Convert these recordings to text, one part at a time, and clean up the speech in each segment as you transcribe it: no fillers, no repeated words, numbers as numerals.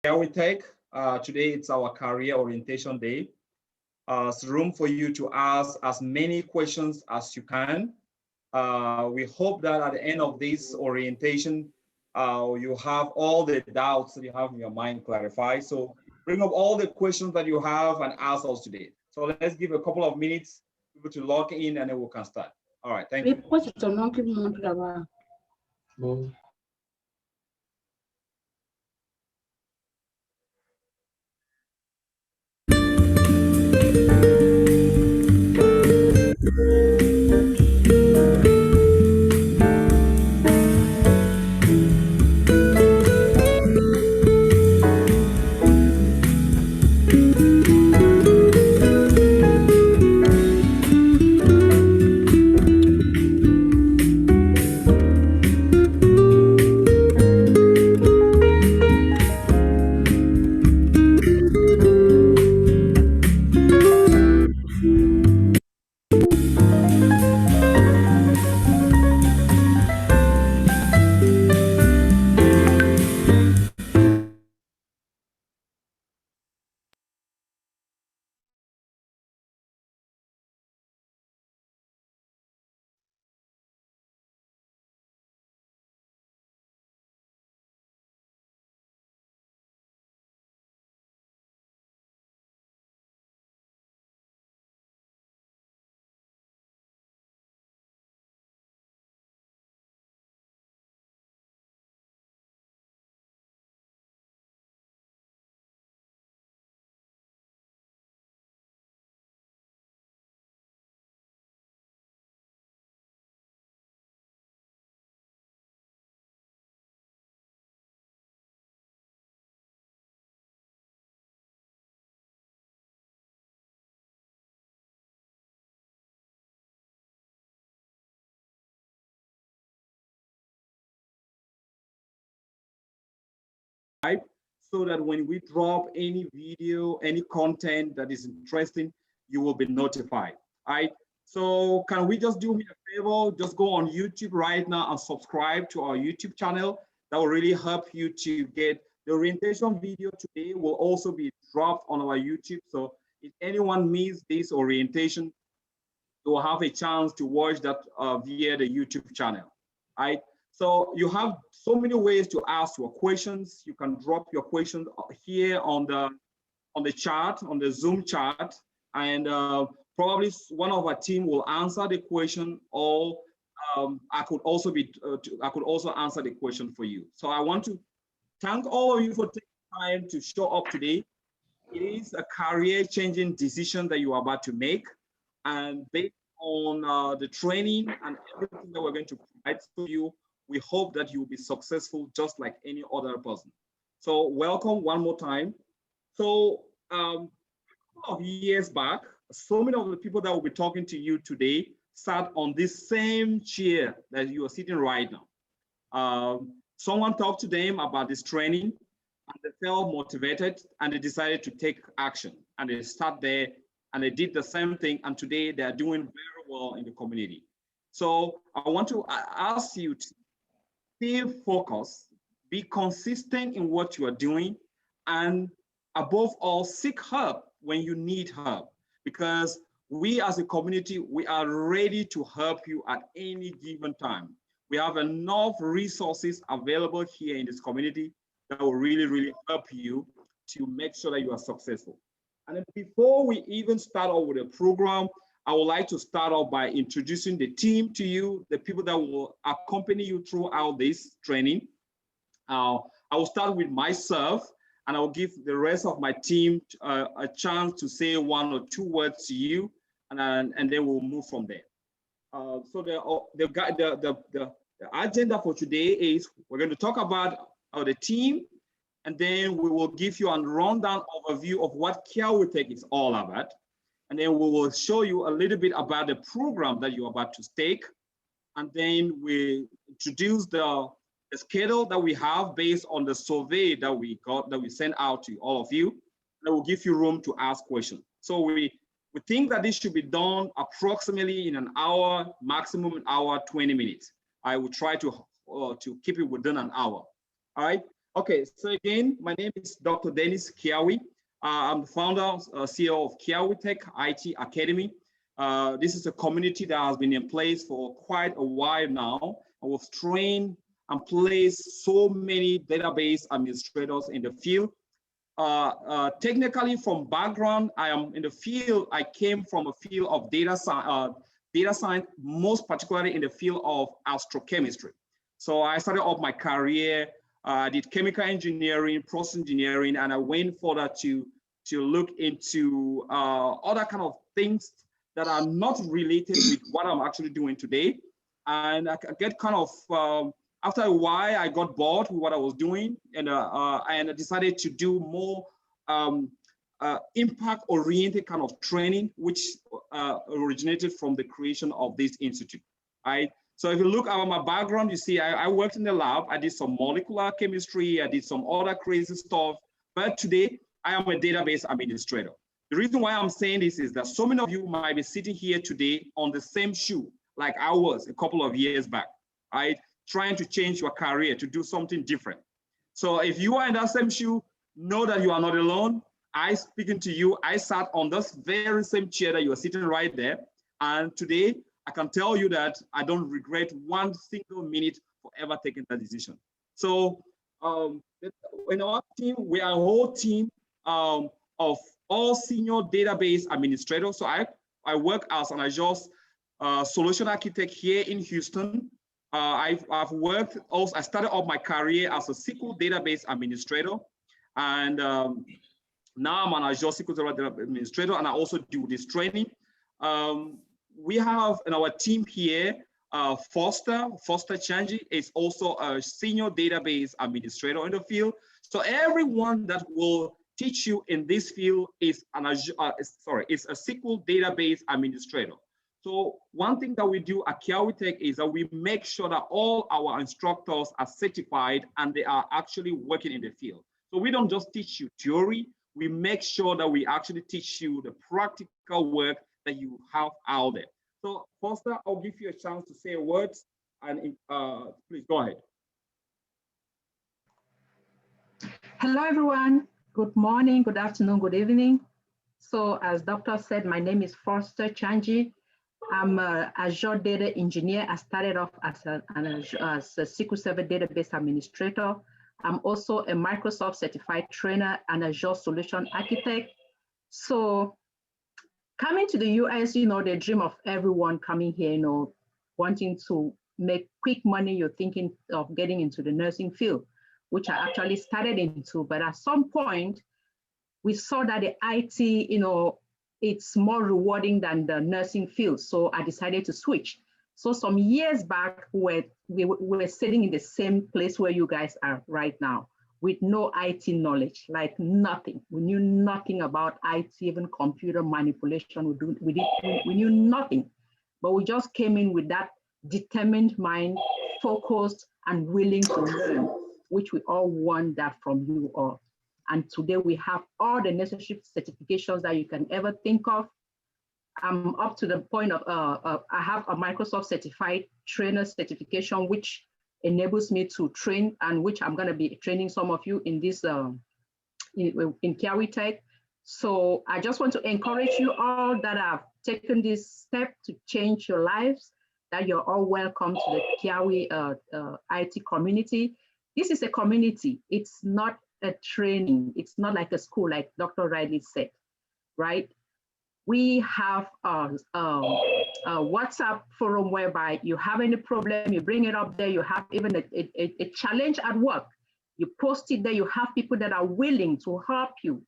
KiawiTech. Today it's our career orientation day. It's room for you to ask as many questions as you can. We hope that at the end of this orientation, you have all the doubts that you have in your mind clarified. So bring up all the questions that you have and ask us today. So let's give a couple of minutes people to log in and then we can start. All right, thank you. So that when we drop any video, any content that is interesting, you will be notified. All right. So can we just do me a favor? Just go on YouTube right now and subscribe to our YouTube channel. That will really help you to get the orientation video today will also be dropped on our YouTube. So if anyone missed this orientation, you will have a chance to watch that via the YouTube channel. All right. So you have so many ways to ask your questions. You can drop your questions here on the chat, on the Zoom chat, and probably one of our team will answer the question, or I could also answer the question for you. So I want to thank all of you for taking time to show up today. It is a career-changing decision that you are about to make, and based on the training and everything that we're going to provide to you, we hope that you will be successful just like any other person. So welcome one more time. So a couple of years back, so many of the people that will be talking to you today sat on this same chair that you are sitting right now. Someone talked to them about this training and they felt motivated and they decided to take action and they start there and they did the same thing, and today they are doing very well in the community. So I want to ask you to stay focused, be consistent in what you are doing, and above all, seek help when you need help, because we as a community, we are ready to help you at any given time. We have enough resources available here in this community that will really, really help you to make sure that you are successful. And then before we even start off with the program, I would like to start off by introducing the team to you, the people that will accompany you throughout this training. I will start with myself, and I will give the rest of my team a chance to say one or two words to you, and then we'll move from there. So the agenda for today is we're going to talk about the team, and then we will give you a rundown overview of what KiawiTech is all about. And then we will show you a little bit about the program that you're about to take. And then we introduce the schedule that we have based on the survey that we got, that we sent out to all of you. That will give you room to ask questions. So we think that this should be done approximately in an hour, maximum an hour, 20 minutes. I will try to keep it within an hour. All right. Okay, so again, my name is Dr. Dennis Kiawi. I'm the founder, CEO of KiawiTechIT Academy. This is a community that has been in place for quite a while now. And we've trained and placed so many database administrators in the field. Technically, from background, I am in the field. I came from a field of data science, most particularly in the field of astrochemistry. So I started off my career. I did chemical engineering, process engineering, and I went further to look into other kind of things that are not related with what I'm actually doing today. And I get kind of, after a while, I got bored with what I was doing, and I decided to do more impact-oriented kind of training, which originated from the creation of this institute. Right? So if you look at my background, you see I worked in the lab. I did some molecular chemistry. I did some other crazy stuff. But today, I am a database administrator. The reason why I'm saying this is that so many of you might be sitting here today on the same shoe like I was a couple of years back, right? Trying to change your career to do something different. So if you are in that same shoe, know that you are not alone. I speaking to you, I sat on this very same chair that you are sitting right there. And today, I can tell you that I don't regret one single minute for ever taking that decision. So in our team, we are a whole team of all senior database administrators. So I work as an Azure solution architect here in Houston. I've worked also, I started off my career as a SQL database administrator. And now I'm an Azure SQL database administrator, and I also do this training. We have in our team here, Foster Chanji is also a senior database administrator in the field. So everyone that will teach you in this field is is a SQL database administrator. So one thing that we do at KiawiTech is that we make sure that all our instructors are certified and they are actually working in the field. So we don't just teach you theory, we make sure that we actually teach you the practical work that you have out there. So Foster, I'll give you a chance to say words, and please go ahead. Hello, everyone. Good morning, good afternoon, good evening. So as Doctor said, my name is Foster Chanji. I'm an Azure data engineer. I started off as a SQL Server database administrator. I'm also a Microsoft certified trainer and Azure solution architect. So coming to the US, you know, the dream of everyone coming here, you know, wanting to make quick money, you're thinking of getting into the nursing field, which I actually started into. But at some point, we saw that the IT, you know, it's more rewarding than the nursing field. So I decided to switch. So some years back, we were sitting in the same place where you guys are right now, with no IT knowledge, like nothing. We knew nothing about IT, even computer manipulation. We knew nothing, but we just came in with that determined mind, focused and willing to learn, which we all want that from you all. And today we have all the necessary certifications that you can ever think of. I'm up to the point of, I have a Microsoft certified trainer certification, which enables me to train, and which I'm gonna be training some of you in this, in KiawiTech. So I just want to encourage you all that have taken this step to change your lives, that you're all welcome to the Kiawi IT community. This is a community, it's not a training. It's not like a school, like Dr. Riley said, right? We have a WhatsApp forum whereby you have any problem, you bring it up there, you have even a challenge at work, you post it there, you have people that are willing to help you,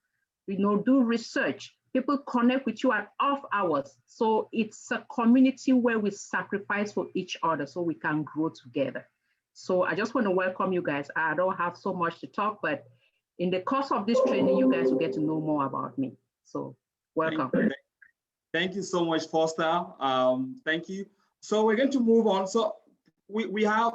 you know, do research. People connect with you at off hours. So it's a community where we sacrifice for each other so we can grow together. So I just want to welcome you guys. I don't have so much to talk, but in the course of this training, you guys will get to know more about me. So welcome. Thank you so much, Foster. Thank you. So we're going to move on. So we have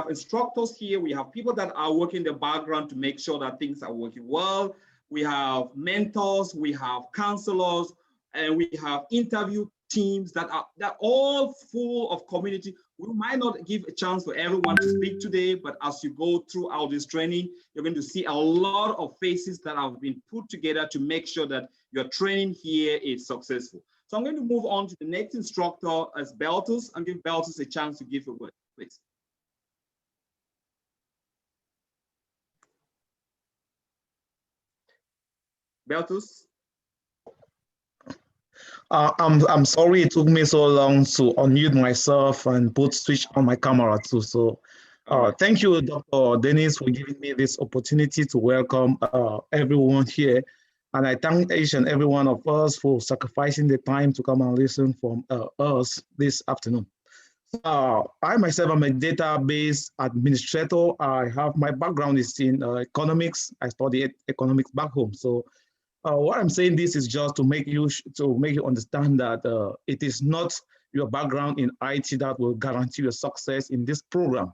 instructors here. We have people that are working in the background to make sure that things are working well. We have mentors, we have counselors, and we have interview teams that are all full of community. We might not give a chance for everyone to speak today, but as you go throughout this training, you're going to see a lot of faces that have been put together to make sure that your training here is successful. So I'm going to move on to the next instructor as Beltus, and give Beltus a chance to give a word, please. Beltus. I'm sorry it took me so long to unmute myself and put switch on my camera too. So thank you, Dr. Dennis, for giving me this opportunity to welcome everyone here. And I thank each and every one of us for sacrificing the time to come and listen from us this afternoon. I myself am a database administrator. I have my background is in economics. I studied economics back home. So what I'm saying this is just to make you understand that it is not your background in IT that will guarantee your success in this program.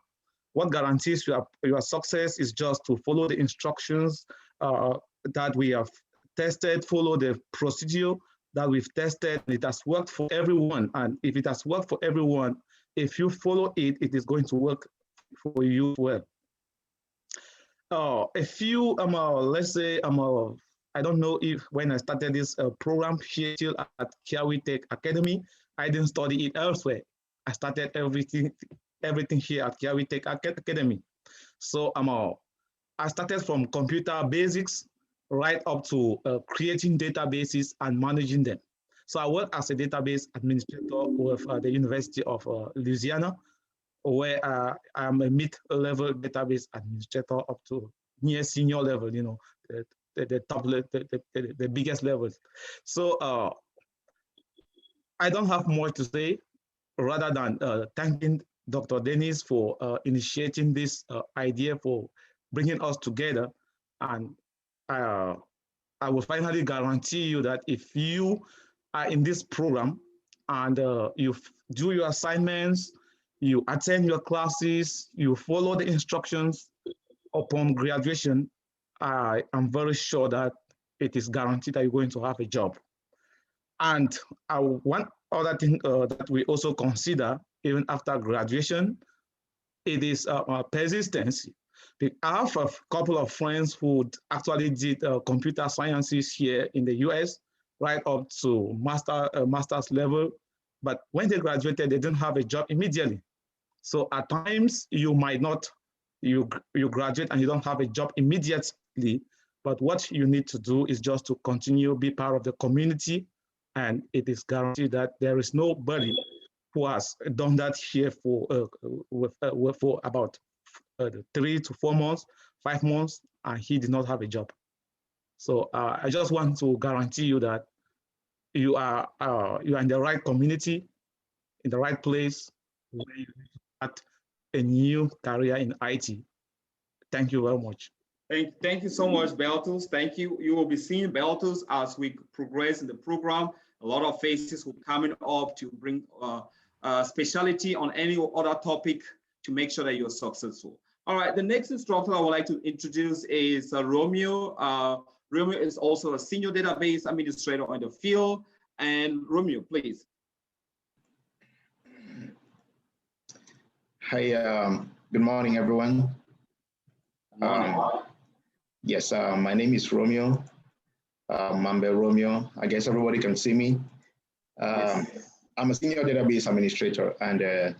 What guarantees your success is just to follow the instructions that we have tested, follow the procedure that we've tested. It has worked for everyone, and if it has worked for everyone, if you follow it, it is going to work for you well. Let's say I don't know if when I started this program here still at KiawiTech Academy, I didn't study it elsewhere. I started everything here at KiawiTech Academy. So I started from computer basics right up to creating databases and managing them. So I work as a database administrator with the University of Louisiana, where I'm a mid-level database administrator up to near senior level, you know, the top, the biggest levels. So I don't have more to say rather than thanking Dr. Dennis for initiating this idea for bringing us together. And I will finally guarantee you that if you are in this program and you do your assignments, you attend your classes, you follow the instructions upon graduation, I am very sure that it is guaranteed that you're going to have a job. And one other thing that we also consider, even after graduation, it is persistence. I have a couple of friends who actually did computer sciences here in the US, right up to master's level. But when they graduated, they didn't have a job immediately. So at times you might not, you graduate and you don't have a job immediately, but what you need to do is just to continue, be part of the community, and it is guaranteed that there is nobody who has done that here for about 3 to 4 months, 5 months, and he did not have a job. So I just want to guarantee you that you are in the right community, in the right place, where you start a new career in IT. Thank you very much. Thank you so much, Beltus. Thank you. You will be seeing Beltus as we progress in the program. A lot of faces will be coming up to bring specialty on any other topic to make sure that you're successful. All right, the next instructor I would like to introduce is Romeo. Romeo is also a senior database administrator on the field. And Romeo, please. Hi, good morning, everyone. Good morning. Yes, my name is Romeo. Mambe Romeo. I guess everybody can see me. Yes. I'm a senior database administrator, and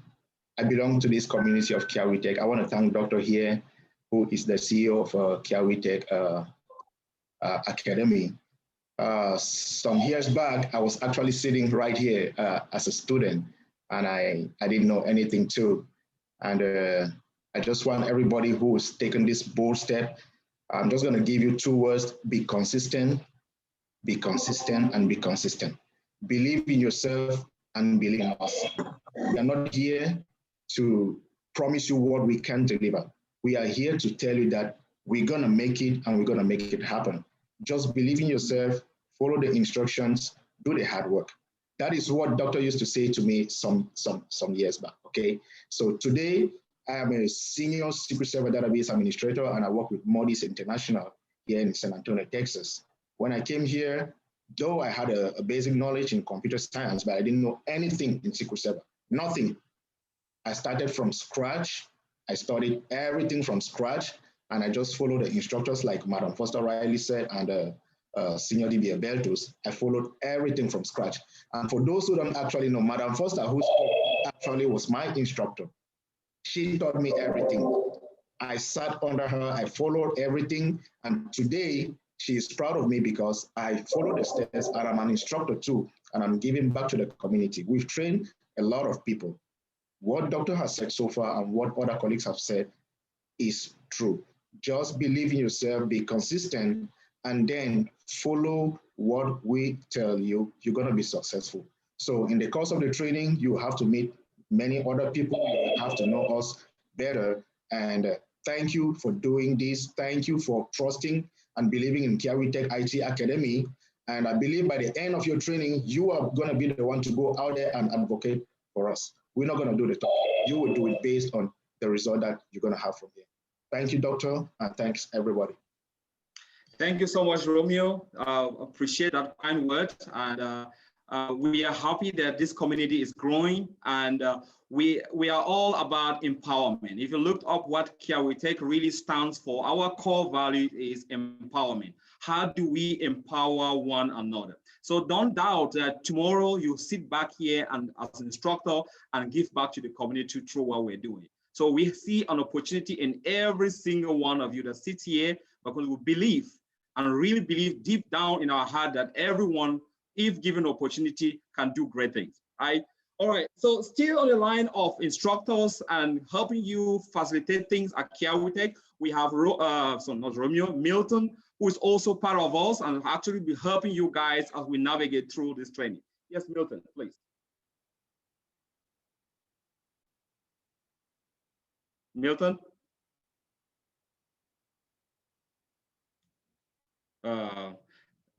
I belong to this community of KiawiTech. I want to thank Dr. here, who is the CEO of KiawiTech Academy. Some years back, I was actually sitting right here as a student, and I didn't know anything too. And I just want everybody who's taken this bold step, I'm just going to give you 2 words: be consistent, and be consistent. Believe in yourself and believe in us. We are not here to promise you what we can deliver. We are here to tell you that we're going to make it and we're going to make it happen. Just believe in yourself, follow the instructions, do the hard work. That is what Doctor used to say to me some years back, okay? So today, I am a senior SQL Server database administrator, and I work with Modis International here in San Antonio, Texas. When I came here, though I had a basic knowledge in computer science, but I didn't know anything in SQL Server, nothing. I started from scratch. I studied everything from scratch, and I just followed the instructors like Madam Foster Riley said, and Senior DB Beltos. I followed everything from scratch. And for those who don't actually know, Madam Foster, who actually was my instructor, she taught me everything. I sat under her, I followed everything, and today she is proud of me because I followed the steps, and I'm an instructor too, and I'm giving back to the community. We've trained a lot of people. What Doctor has said so far and what other colleagues have said is true. Just believe in yourself, be consistent, and then follow what we tell you. You're going to be successful. So in the course of the training, you have to meet many other people. You have to know us better. And thank you for doing this. Thank you for trusting and believing in KiawiTechIT Academy. And I believe by the end of your training, you are going to be the one to go out there and advocate for us. We're not going to do the talk. You will do it based on the result that you're going to have from here. Thank you, Doctor, and thanks, everybody. Thank you so much, Romeo. Appreciate that kind word. And we are happy that this community is growing, and we are all about empowerment. If you looked up what KiawiTech really stands for, our core value is empowerment. How do we empower one another? So don't doubt that tomorrow you sit back here and as an instructor and give back to the community through what we're doing. So we see an opportunity in every single one of you that sits here, because we believe and really believe deep down in our heart that everyone, if given opportunity, can do great things. Right? All right, so still on the line of instructors and helping you facilitate things at KiawiTech, we have, not Romeo, Milton, who is also part of us and actually be helping you guys as we navigate through this training. Yes, Milton, please. Milton?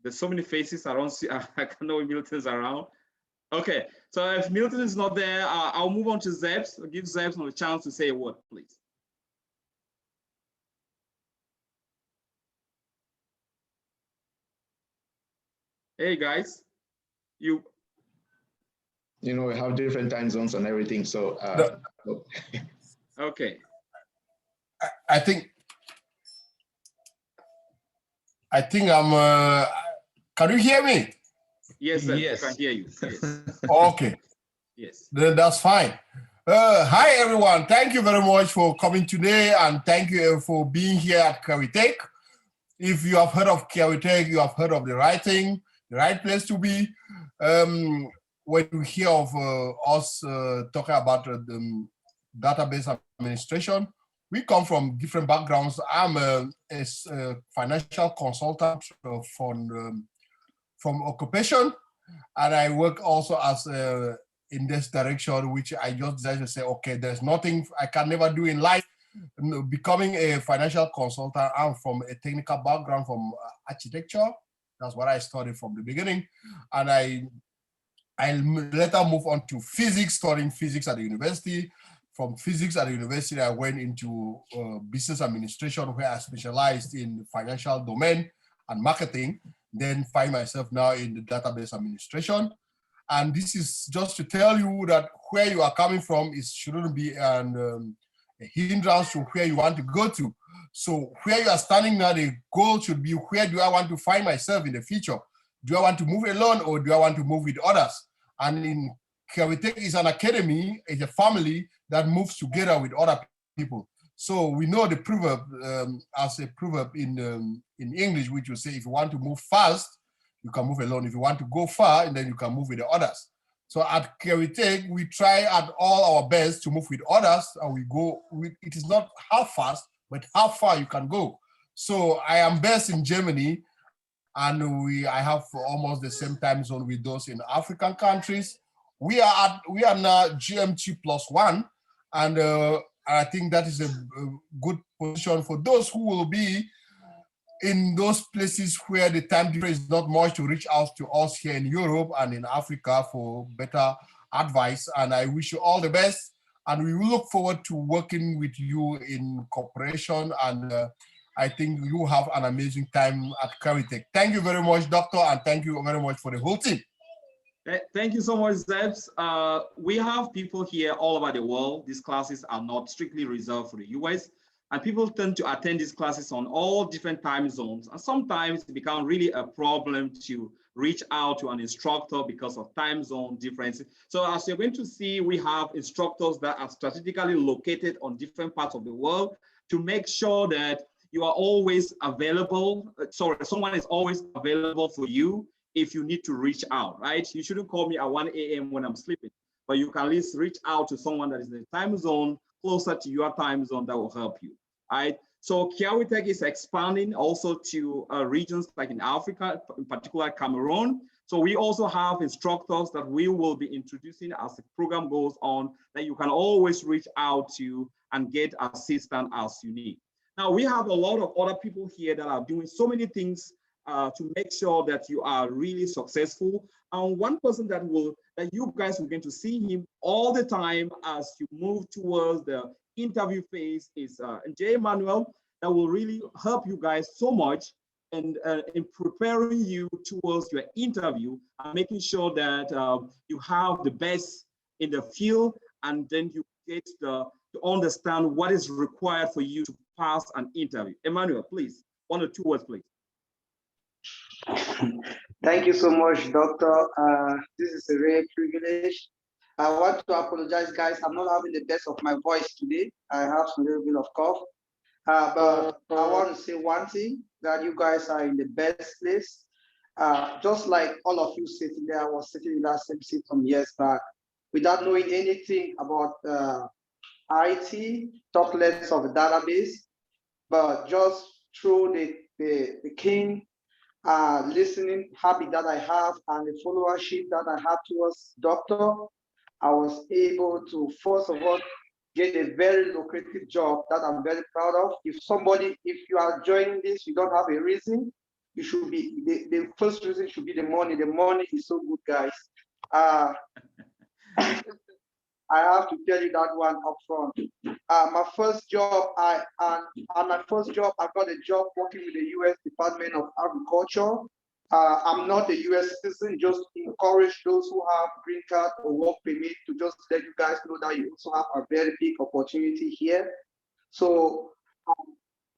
There's so many faces, I don't see, I can't know if Milton's around. Okay, so if Milton is not there, I'll move on to Zebs. I'll give Zebs a chance to say a word, please. Hey guys, you know, we have different time zones and everything, so okay. I think I'm can you hear me? Yes, yes. I can hear you. Yes. Okay. Yes. Then that's fine. Hi everyone. Thank you very much for coming today, and thank you for being here at KiawiTech. If you have heard of KiawiTech, you have heard of the right thing, the right place to be. When you hear of us talking about the database administration, we come from different backgrounds. I'm a financial consultant from occupation, and I work also as in this direction, which I just decided to say, okay, there's nothing I can never do in life. Becoming a financial consultant, I'm from a technical background from architecture. That's what I studied from the beginning. And I later moved on to physics, studying physics at the university. From physics at the university, I went into business administration, where I specialized in financial domain and marketing, then find myself now in the database administration. And this is just to tell you that where you are coming from shouldn't be a hindrance to where you want to go to. So where you are standing now, the goal should be, where do I want to find myself in the future? Do I want to move alone, or do I want to move with others? And in KiawiTech is an academy, it's a family that moves together with other people. So we know the proverb as a proverb in English, which will say, if you want to move fast, you can move alone. If you want to go far, and then you can move with the others. So at KiawiTech, we try at all our best to move with others, and we go with, it is not how fast, but how far you can go. So I am based in Germany, and I have almost the same time zone with those in African countries. We are now GMT +1, and I think that is a good position for those who will be in those places where the time difference is not much, to reach out to us here in Europe and in Africa for better advice. And I wish you all the best. And we will look forward to working with you in cooperation and I think you have an amazing time at KiawiTech. Thank you very much, Doctor, and thank you very much for the whole team. Thank you so much, Zebs. We have people here all over the world. These classes are not strictly reserved for the US, and people tend to attend these classes on all different time zones. And sometimes it becomes really a problem to reach out to an instructor because of time zone differences. So as you're going to see, we have instructors that are strategically located on different parts of the world to make sure that you are always available. Sorry, someone is always available for you if you need to reach out, right? You shouldn't call me at 1 a.m. when I'm sleeping, but you can at least reach out to someone that is in the time zone closer to your time zone that will help you, right? So KiawiTech is expanding also to regions like in Africa, in particular Cameroon. So we also have instructors that we will be introducing as the program goes on that you can always reach out to and get assistance as you need. Now we have a lot of other people here that are doing so many things to make sure that you are really successful. And one person that you guys will get to see him all the time as you move towards the interview phase is J. Manuel, that will really help you guys so much in preparing you towards your interview and making sure that you have the best in the field, and then you get to understand what is required for you to pass an interview. Emmanuel, please, 1 or 2 words, please. Thank you so much, Doctor. This is a rare privilege. I want to apologize, guys. I'm not having the best of my voice today. I have some little bit of cough. But I want to say one thing, that you guys are in the best place. Just like all of you sitting there, I was sitting in that same seat some years back without knowing anything about IT, talk less of a database, but just through the keen listening habit that I have and the followership that I have towards Doctor, I was able to, first of all, get a very lucrative job that I'm very proud of. If you are joining this, you don't have a reason, you should be, the first reason should be the money. The money is so good, guys. I have to tell you that one up front. My first job, I got a job working with the U.S. Department of Agriculture. I'm not a U.S. citizen, just encourage those who have green card or work permit to just let you guys know that you also have a very big opportunity here. So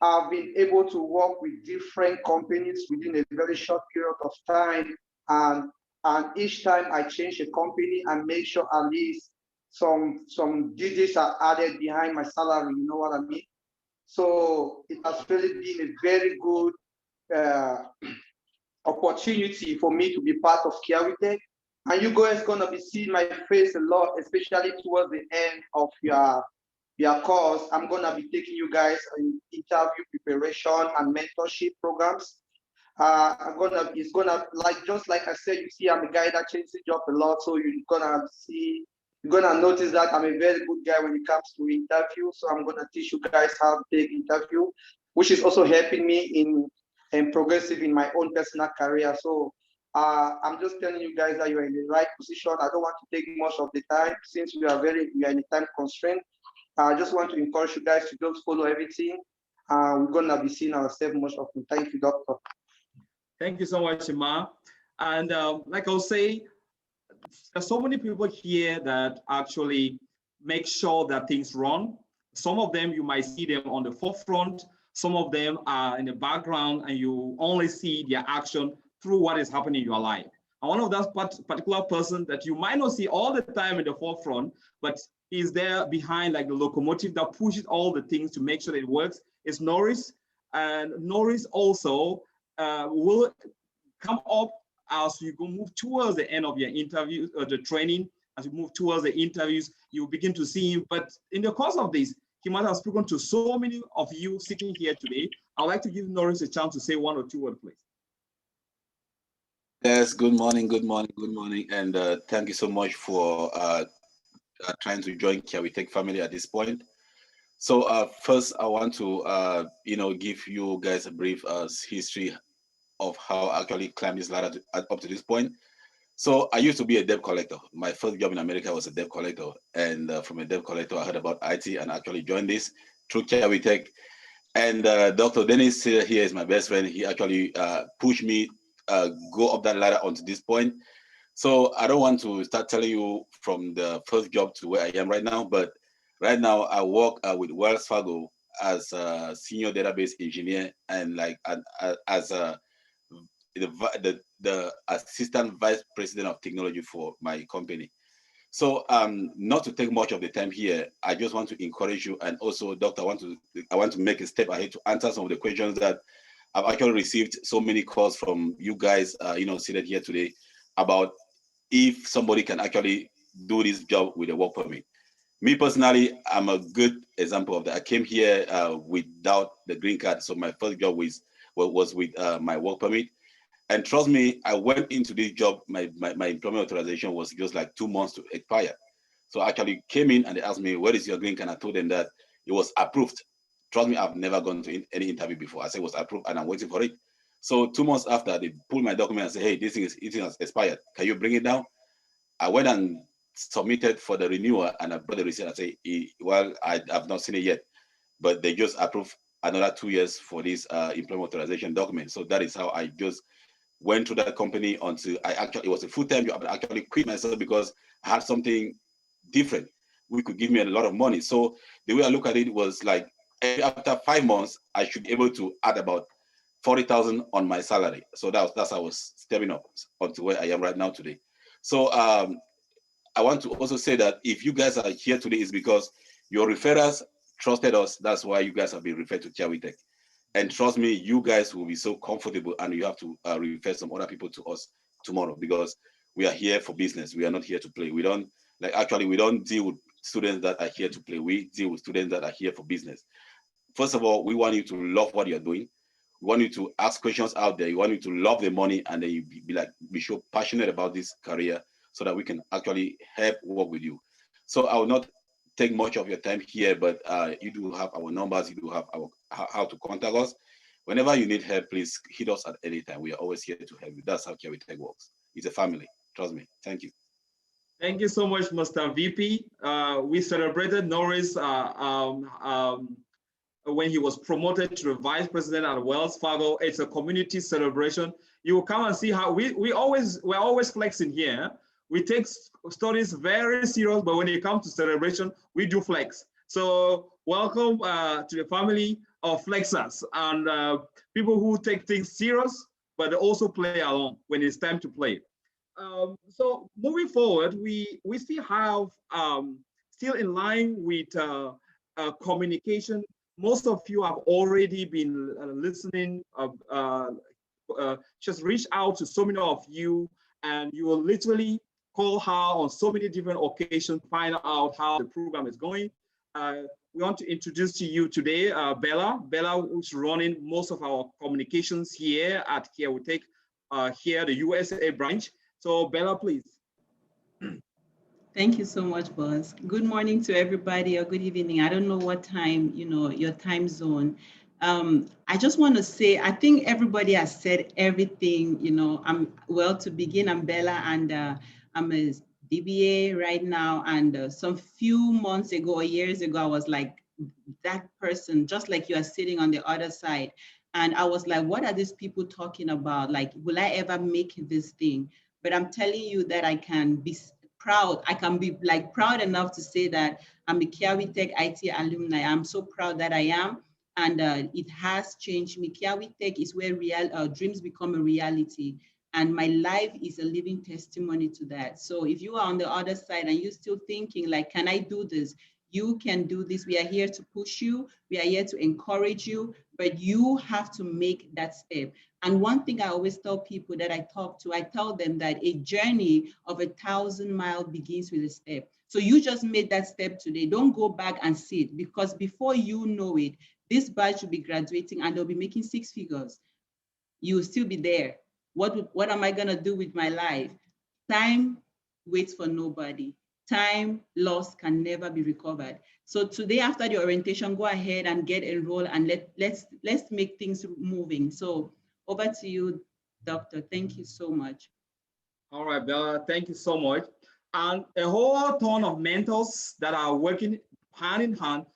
I've been able to work with different companies within a very short period of time. And each time I change a company and make sure at least some digits are added behind my salary, you know what I mean? So it has really been a very good opportunity for me to be part of KiawiTech. And you guys gonna be seeing my face a lot, especially towards the end of your course. I'm gonna be taking you guys in interview preparation and mentorship programs. It's gonna, like, just like I said, you see, I'm a guy that changes the job a lot. So you're gonna notice that I'm a very good guy when it comes to interview. So I'm gonna teach you guys how to take interview, which is also helping me in progressive in my own personal career. So I'm just telling you guys that you're in the right position. I don't want to take much of the time since we are in a time constraint. I just want to encourage you guys to just follow everything. We're gonna be seeing ourselves much often. Thank you, Doctor. Thank you so much, Emma. And like I'll say, there's so many people here that actually make sure that things run. Some of them, you might see them on the forefront. Some of them are in the background and you only see their action through what is happening in your life. And one of that particular person that you might not see all the time in the forefront, but is there behind like the locomotive that pushes all the things to make sure that it works is Norris. And Norris also will come up as you go move towards the end of your interview or the training. As you move towards the interviews, you begin to see him. But in the course of this, he might have spoken to so many of you sitting here today. I'd like to give Norris a chance to say 1 or 2 words, please. Yes, good morning, and thank you so much for trying to join KiawiTech family at this point. So first, I want to give you guys a brief history of how I actually climbed this ladder up to this point. So I used to be a debt collector. My first job in America was a debt collector, and from a debt collector, I heard about IT and actually joined this through KiawiTech. And Dr. Dennis here is my best friend. He actually pushed me go up that ladder onto this point. So I don't want to start telling you from the first job to where I am right now, but right now I work with Wells Fargo as a senior database engineer and like as the assistant vice president of technology for my company. So not to take much of the time here, I just want to encourage you, and also, Doctor, I want to make a step ahead to answer some of the questions that I've actually received so many calls from you guys, seated here today about if somebody can actually do this job with a work permit. Me personally, I'm a good example of that. I came here without the green card, so my first job was with my work permit. And trust me, I went into this job, my employment authorization was just like 2 months to expire. So I actually came in and they asked me, where is your green card? I told them that it was approved. Trust me, I've never gone to any interview before. I said it was approved and I'm waiting for it. So 2 months after, they pulled my document and said, hey, this thing has expired. Can you bring it down? I went and submitted for the renewal and I brought the receipt and say, well, I have not seen it yet, but they just approved another 2 years for this employment authorization document. So that is how I just went to that company until it was a full-time job. I actually quit myself because I had something different. We could give me a lot of money. So the way I look at it was like, after 5 months, I should be able to add about 40,000 on my salary. So that's how I was stepping up onto where I am right now today. So I want to also say that if you guys are here today, is because your referrals trusted us. That's why you guys have been referred to KiawiTech. And trust me, you guys will be so comfortable and you have to refer some other people to us tomorrow because we are here for business. We are not here to play. We don't deal with students that are here to play. We deal with students that are here for business. First of all, we want you to love what you're doing. We want you to ask questions out there. We want you to love the money and then you be so passionate about this career so that we can actually help work with you. So I will not take much of your time here, but you do have our numbers. You do have our how to contact us. Whenever you need help, please hit us at any time. We are always here to help you. That's how KiawiTech works. It's a family. Trust me. Thank you. Thank you so much, Mr. VP. We celebrated Norris when he was promoted to the vice president at Wells Fargo. It's a community celebration. You will come and see how we're always flexing here. We take studies very serious, but when it comes to celebration, we do flex. So welcome to the family of flexers and people who take things serious, but also play along when it's time to play. So moving forward, we still have still in line with communication. Most of you have already been listening, just reach out to so many of you, and you will literally call her on so many different occasions, find out how the program is going. We want to introduce to you today Bella. Bella is running most of our communications here at KiawiTech, here the USA branch. So Bella, please. Thank you so much, boss. Good morning to everybody, or good evening. I don't know what time, your time zone. I just want to say, I think everybody has said everything. To begin, I'm Bella, and I'm a DBA right now. And some few months ago or years ago, I was like that person, just like you are sitting on the other side. And I was like, what are these people talking about? Like, will I ever make this thing? But I'm telling you that I can be proud. I can be like proud enough to say that I'm a KiawiTechIT alumni. I'm so proud that I am. And it has changed me. KiawiTech is where dreams become a reality. And my life is a living testimony to that. So if you are on the other side and you're still thinking like, can I do this? You can do this. We are here to push you. We are here to encourage you, but you have to make that step. And one thing I always tell people that I talk to, I tell them that a journey of 1,000 miles begins with a step. So you just made that step today. Don't go back and sit, because before you know it, this batch will be graduating and they'll be making 6 figures. You'll still be there. What am I gonna do with my life? Time waits for nobody. Time lost can never be recovered. So today, after the orientation, go ahead and get enrolled and let's make things moving. So over to you, Doctor. Thank you so much. All right, Bella, thank you so much. And a whole ton of mentors that are working hand in hand.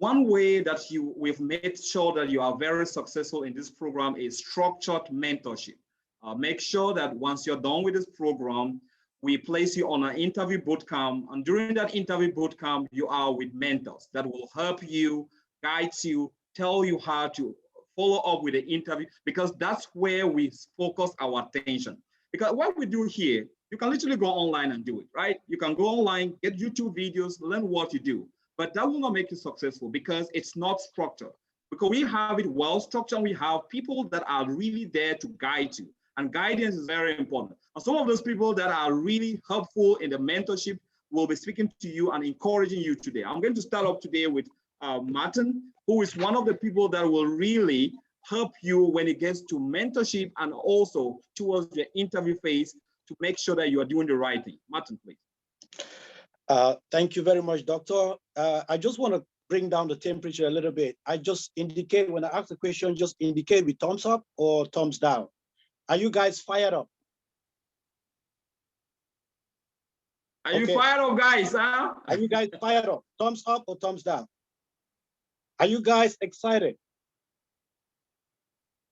one way that we've made sure that you are very successful in this program is structured mentorship. Make sure that once you're done with this program, we place you on an interview bootcamp, and during that interview bootcamp, you are with mentors that will help you, guide you, tell you how to follow up with the interview, because that's where we focus our attention. Because what we do here, you can literally go online and do it, right? You can go online, get YouTube videos, learn what you do, but that will not make you successful because it's not structured. Because we have it well structured, and we have people that are really there to guide you. And guidance is very important. And some of those people that are really helpful in the mentorship will be speaking to you and encouraging you today. I'm going to start off today with Martin, who is one of the people that will really help you when it gets to mentorship and also towards the interview phase to make sure that you are doing the right thing. Martin, please. Thank you very much, Doctor. I just want to bring down the temperature a little bit. I just indicate, when I ask the question, just indicate with thumbs up or thumbs down. Are you guys fired up? Are you fired up, guys? Huh? Are you guys fired up? Thumbs up or thumbs down? Are you guys excited?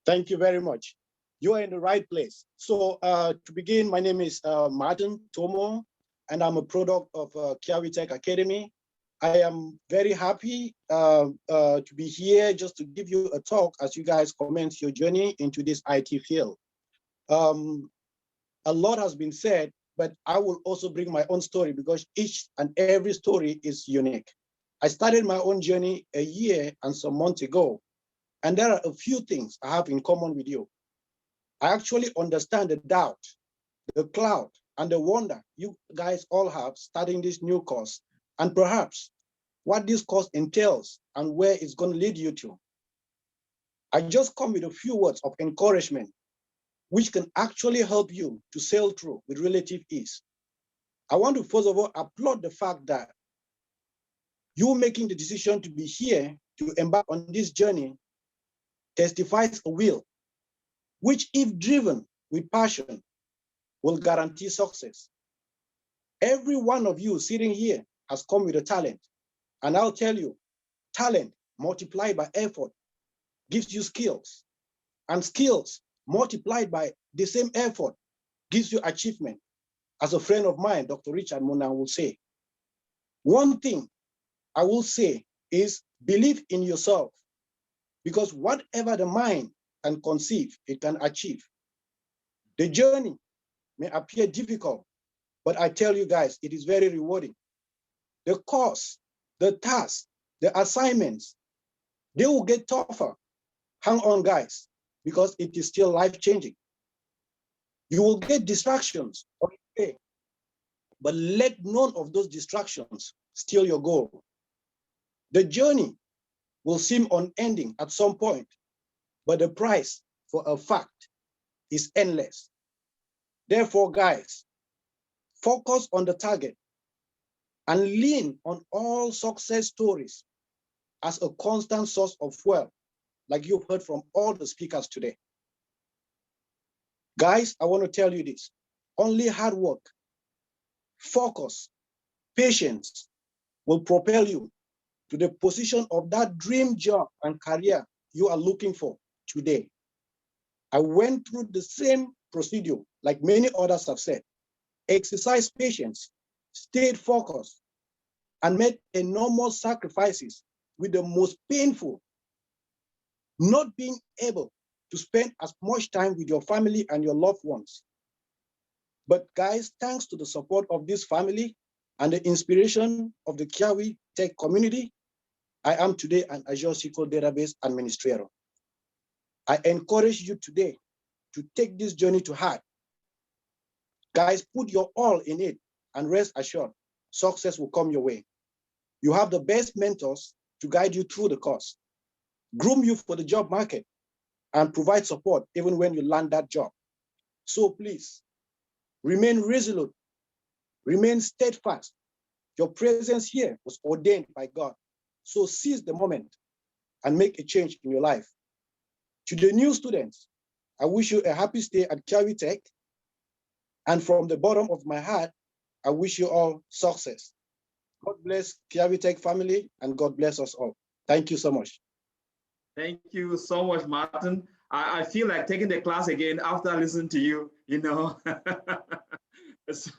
Thank you very much. You are in the right place. So to begin, my name is Martin Tomo, and I'm a product of KiawiTech Academy. I am very happy to be here just to give you a talk as you guys commence your journey into this IT field. A lot has been said, but I will also bring my own story because each and every story is unique. I started my own journey a year and some months ago, and there are a few things I have in common with you. I actually understand the doubt, the cloud, and the wonder you guys all have starting this new course, and perhaps what this course entails and where it's going to lead you to. I just come with a few words of encouragement, which can actually help you to sail through with relative ease. I want to first of all applaud the fact that you making the decision to be here to embark on this journey testifies a will, which if driven with passion, will guarantee success. Every one of you sitting here has come with a talent. And I'll tell you, talent multiplied by effort gives you skills. And skills multiplied by the same effort gives you achievement. As a friend of mine, Dr. Richard Mona, will say, one thing I will say is believe in yourself, because whatever the mind can conceive, it can achieve. The journey may appear difficult, but I tell you guys, it is very rewarding. The course, the tasks, the assignments, they will get tougher. Hang on, guys, because it is still life-changing. You will get distractions, okay, but let none of those distractions steal your goal. The journey will seem unending at some point, but the price for a fact is endless. Therefore, guys, focus on the target and lean on all success stories as a constant source of fuel, like you've heard from all the speakers today. Guys, I want to tell you this. Only hard work, focus, patience will propel you to the position of that dream job and career you are looking for today. I went through the same procedure like many others have said. Exercise patience, stayed focused, and made enormous sacrifices with the most painful, not being able to spend as much time with your family and your loved ones. But guys, thanks to the support of this family and the inspiration of the KiawiTech community, I am today an Azure SQL database administrator. I encourage you today to take this journey to heart. Guys, put your all in it and rest assured, success will come your way. You have the best mentors to guide you through the course, groom you for the job market, and provide support even when you land that job. So please, remain resolute, remain steadfast. Your presence here was ordained by God. So seize the moment and make a change in your life. To the new students, I wish you a happy stay at KiawiTech. And from the bottom of my heart, I wish you all success. God bless KiawiTech family, and God bless us all. Thank you so much. Thank you so much, Martin. I feel like taking the class again after listening to you, you know. It's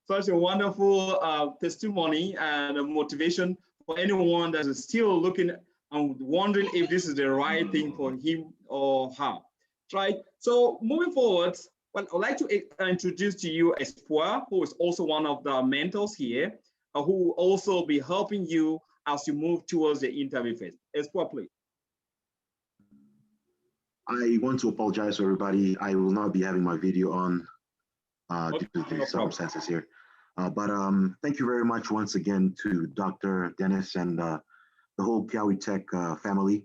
such a wonderful testimony and a motivation for anyone that is still looking and wondering if this is the right thing for him or her, right? So moving forward, well, I'd like to introduce to you Espoir, who is also one of the mentors here, who will also be helping you as you move towards the interview phase. Espoir, please. I want to apologize to everybody. I will not be having my video on Okay, due to no the circumstances here. But thank you very much once again to Dr. Dennis and the whole KiawiTech family.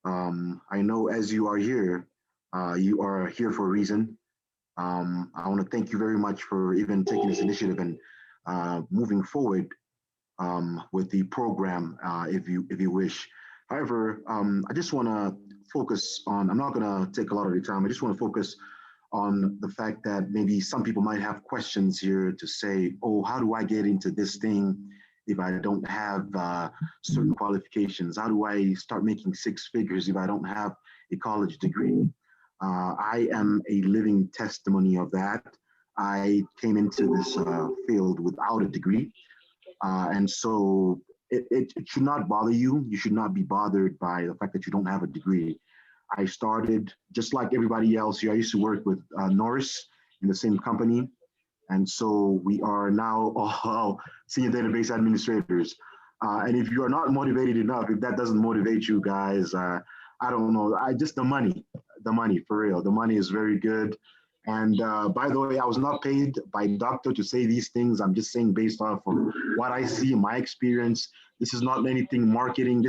I know as you are here for a reason. I want to thank you very much for even taking this initiative and moving forward with the program, if you wish. However, I just want to focus on, I'm not going to take a lot of your time. I just want to focus on the fact that maybe some people might have questions here to say, oh, how do I get into this thing if I don't have certain qualifications? How do I start making six figures if I don't have a college degree? I am a living testimony of that. I came into this field without a degree. And so it should not bother you. You should not be bothered by the fact that you don't have a degree. I started just like everybody else here. I used to work with Norris in the same company. And so we are now all senior database administrators. And if you are not motivated enough, if that doesn't motivate you guys, I don't know, just the money for real. The money is very good. And by the way, I was not paid by doctor to say these things. I'm just saying based off of what I see in my experience. This is not anything marketing.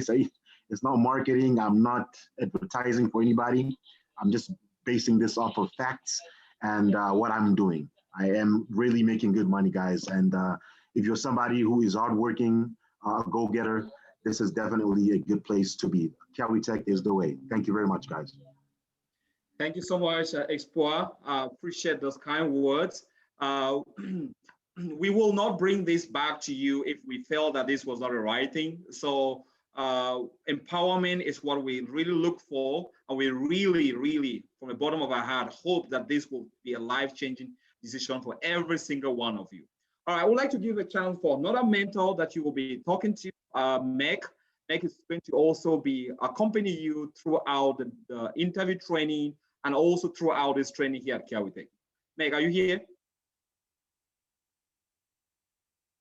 It's not marketing. I'm not advertising for anybody. I'm just basing this off of facts and what I'm doing. I am really making good money, guys. And if you're somebody who is hardworking, a go-getter, this is definitely a good place to be. KiawiTech is the way. Thank you very much, guys. Thank you so much, Espoir. Appreciate those kind words. We will not bring this back to you if we felt that this was not the right thing. So empowerment is what we really look for. And we really, really, from the bottom of our heart, hope that this will be a life-changing decision for every single one of you. All right, I would like to give a chance for another mentor that you will be talking to, Meg. Meg is going to also be accompanying you throughout the interview training and also throughout this training here at KiawiTech. Meg, are you here?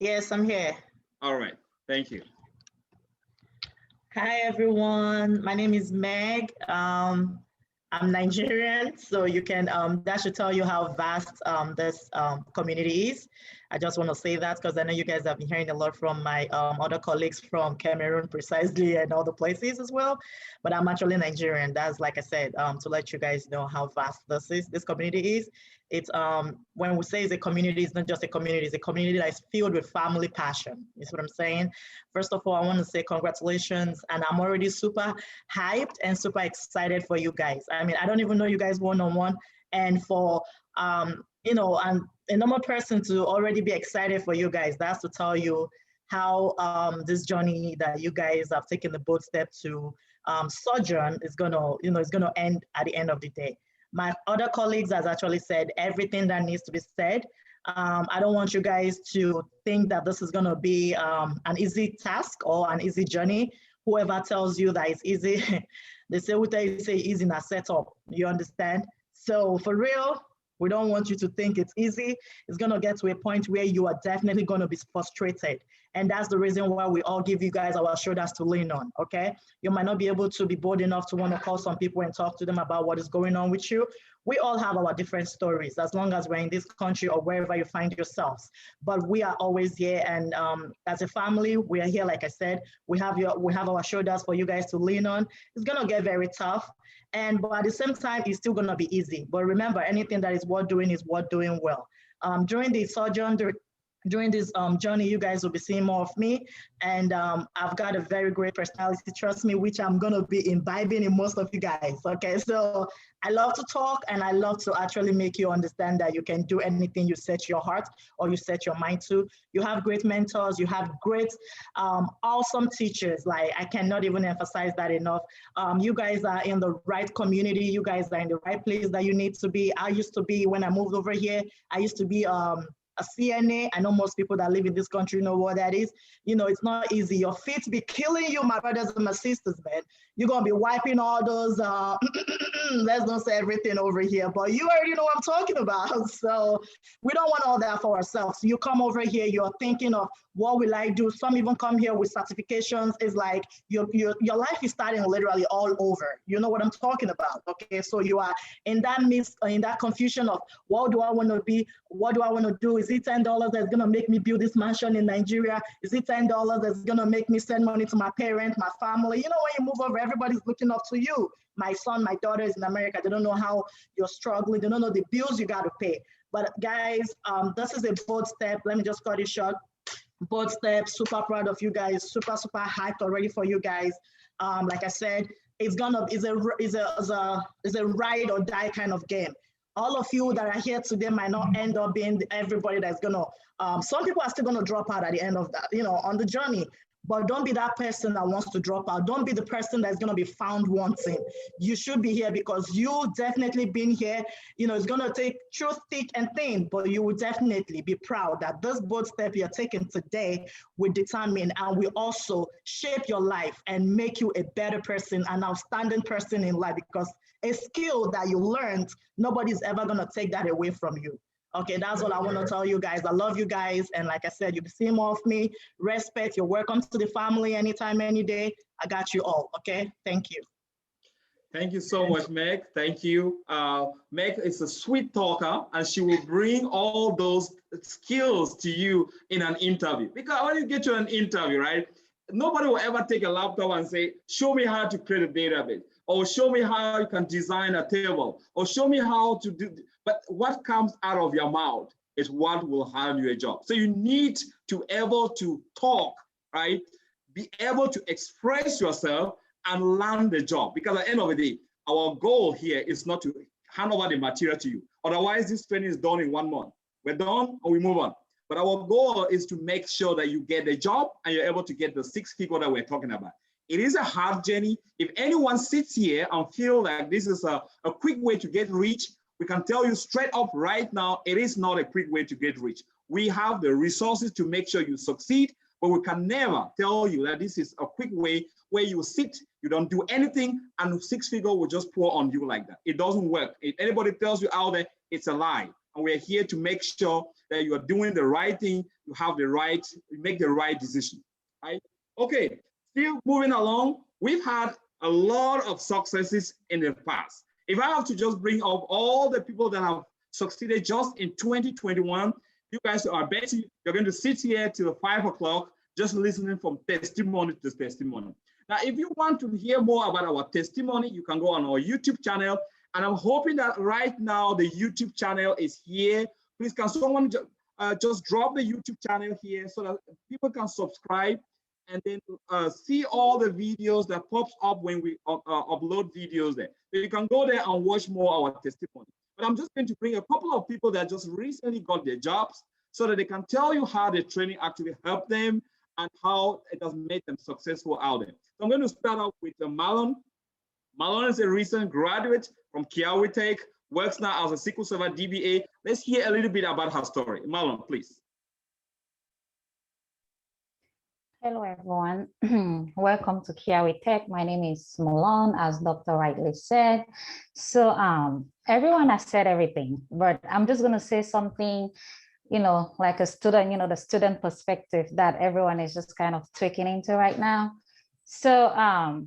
Yes, I'm here. All right, thank you. Hi, everyone. My name is Meg. I'm Nigerian, so you can, that should tell you how vast this community is. I just want to say that because I know you guys have been hearing a lot from my other colleagues from Cameroon precisely and other places as well, but I'm actually Nigerian. That's, like I said, to let you guys know how vast this community is. It's, when we say it's a community, it's not just a community, it's a community that is filled with family passion, is what I'm saying. First of all, I want to say congratulations, and I'm already super hyped and super excited for you guys. I mean, I don't even know you guys one-on-one, and for, you know, a normal person to already be excited for you guys, that's to tell you how this journey that you guys have taken the bold step to sojourn is gonna, you know, is gonna end at the end of the day. My other colleagues has actually said everything that needs to be said. I don't want you guys to think that this is gonna be an easy task or an easy journey. Whoever tells you that it's easy, they say, what they say easy in a setup, you understand? So for real, we don't want you to think it's easy. It's gonna get to a point where you are definitely gonna be frustrated. And that's the reason why we all give you guys our shoulders to lean on, okay? You might not be able to be bold enough to wanna call some people and talk to them about what is going on with you. We all have our different stories as long as we're in this country or wherever you find yourselves. But we are always here, and as a family, we are here, like I said, we have our shoulders for you guys to lean on. It's gonna get very tough. But at the same time, it's still gonna be easy. But remember, anything that is worth doing well. During the sojourn, during this journey, you guys will be seeing more of me. And I've got a very great personality, trust me, which I'm going to be imbibing in most of you guys. Okay, so I love to talk, and I love to actually make you understand that you can do anything you set your heart or you set your mind to. You have great mentors, you have great, awesome teachers. Like, I cannot even emphasize that enough. You guys are in the right community. You guys are in the right place that you need to be. I used to be, when I moved over here, I used to be a CNA. I know most people that live in this country know what that is. You know, it's not easy. Your feet be killing you, my brothers and my sisters, man. You're going to be wiping all those, let's not say everything over here, but you already know what I'm talking about. So we don't want all that for ourselves. You come over here, you're thinking of, what will I do? Some even come here with certifications. It's like your life is starting literally all over. You know what I'm talking about, okay? So you are in that midst, in that confusion of, what do I want to be? What do I want to do? Is it $10 that's going to make me build this mansion in Nigeria? Is it $10 that's going to make me send money to my parents, my family? You know, when you move over, everybody's looking up to you. My son, my daughter is in America. They don't know how you're struggling. They don't know the bills you got to pay. But guys, this is a bold step. Let me just cut it short. Bold step. Super proud of you guys. Super hyped already for you guys. Like I said, it's a ride or die kind of game. All of you that are here today might not end up being everybody that's gonna, some people are still gonna drop out at the end of that, you know, on the journey. But don't be that person that wants to drop out. Don't be the person that's going to be found wanting. You should be here because you definitely been here. You know, it's going to take truth, thick and thin, but you will definitely be proud that this bold step you're taking today will determine and will also shape your life and make you a better person, an outstanding person in life, because a skill that you learned, nobody's ever going to take that away from you. Okay, that's all I want to tell you guys. I love you guys. And like I said, you can see more of me. Respect. You're welcome to the family anytime, any day. I got you all. Okay, thank you. Thank you so much, Meg. Thank you. Meg is a sweet talker, and she will bring all those skills to you in an interview. Because when you get to an interview, right, nobody will ever take a laptop and say, show me how to create a database, or show me how you can design a table, or show me how to do. But what comes out of your mouth is what will hand you a job. So you need to be able to talk, right? Be able to express yourself and land the job. Because at the end of the day, our goal here is not to hand over the material to you. Otherwise, this training is done in 1 month. We're done and we move on. But our goal is to make sure that you get the job and you're able to get the 6 figure that we're talking about. It is a hard journey. If anyone sits here and feel like this is a quick way to get rich, we can tell you straight up right now, it is not a quick way to get rich. We have the resources to make sure you succeed, but we can never tell you that this is a quick way where you sit, you don't do anything, and 6 figure will just pour on you like that. It doesn't work. If anybody tells you out there, it's a lie. And we're here to make sure that you are doing the right thing, you have the right, you make the right decision, right? Okay, still moving along, we've had a lot of successes in the past. If I have to just bring up all the people that have succeeded just in 2021, you guys are betting you're going to sit here till 5 o'clock just listening from testimony to testimony. Now, if you want to hear more about our testimony, you can go on our YouTube channel. And I'm hoping that right now the YouTube channel is here. Please, can someone just drop the YouTube channel here so that people can subscribe and then see all the videos that pops up when we upload videos there. So you can go there and watch more of our testimony. But I'm just going to bring a couple of people that just recently got their jobs so that they can tell you how the training actually helped them and how it has made them successful out there. So I'm going to start out with Marlon. Marlon is a recent graduate from KiawiTech, works now as a SQL Server DBA. Let's hear a little bit about her story. Marlon, please. Hello, everyone. Welcome to KiawiTech. My name is Malone, as Dr. rightly said. So everyone has said everything, but I'm just going to say something, you know, like a student, you know, the student perspective that everyone is just kind of tweaking into right now. So a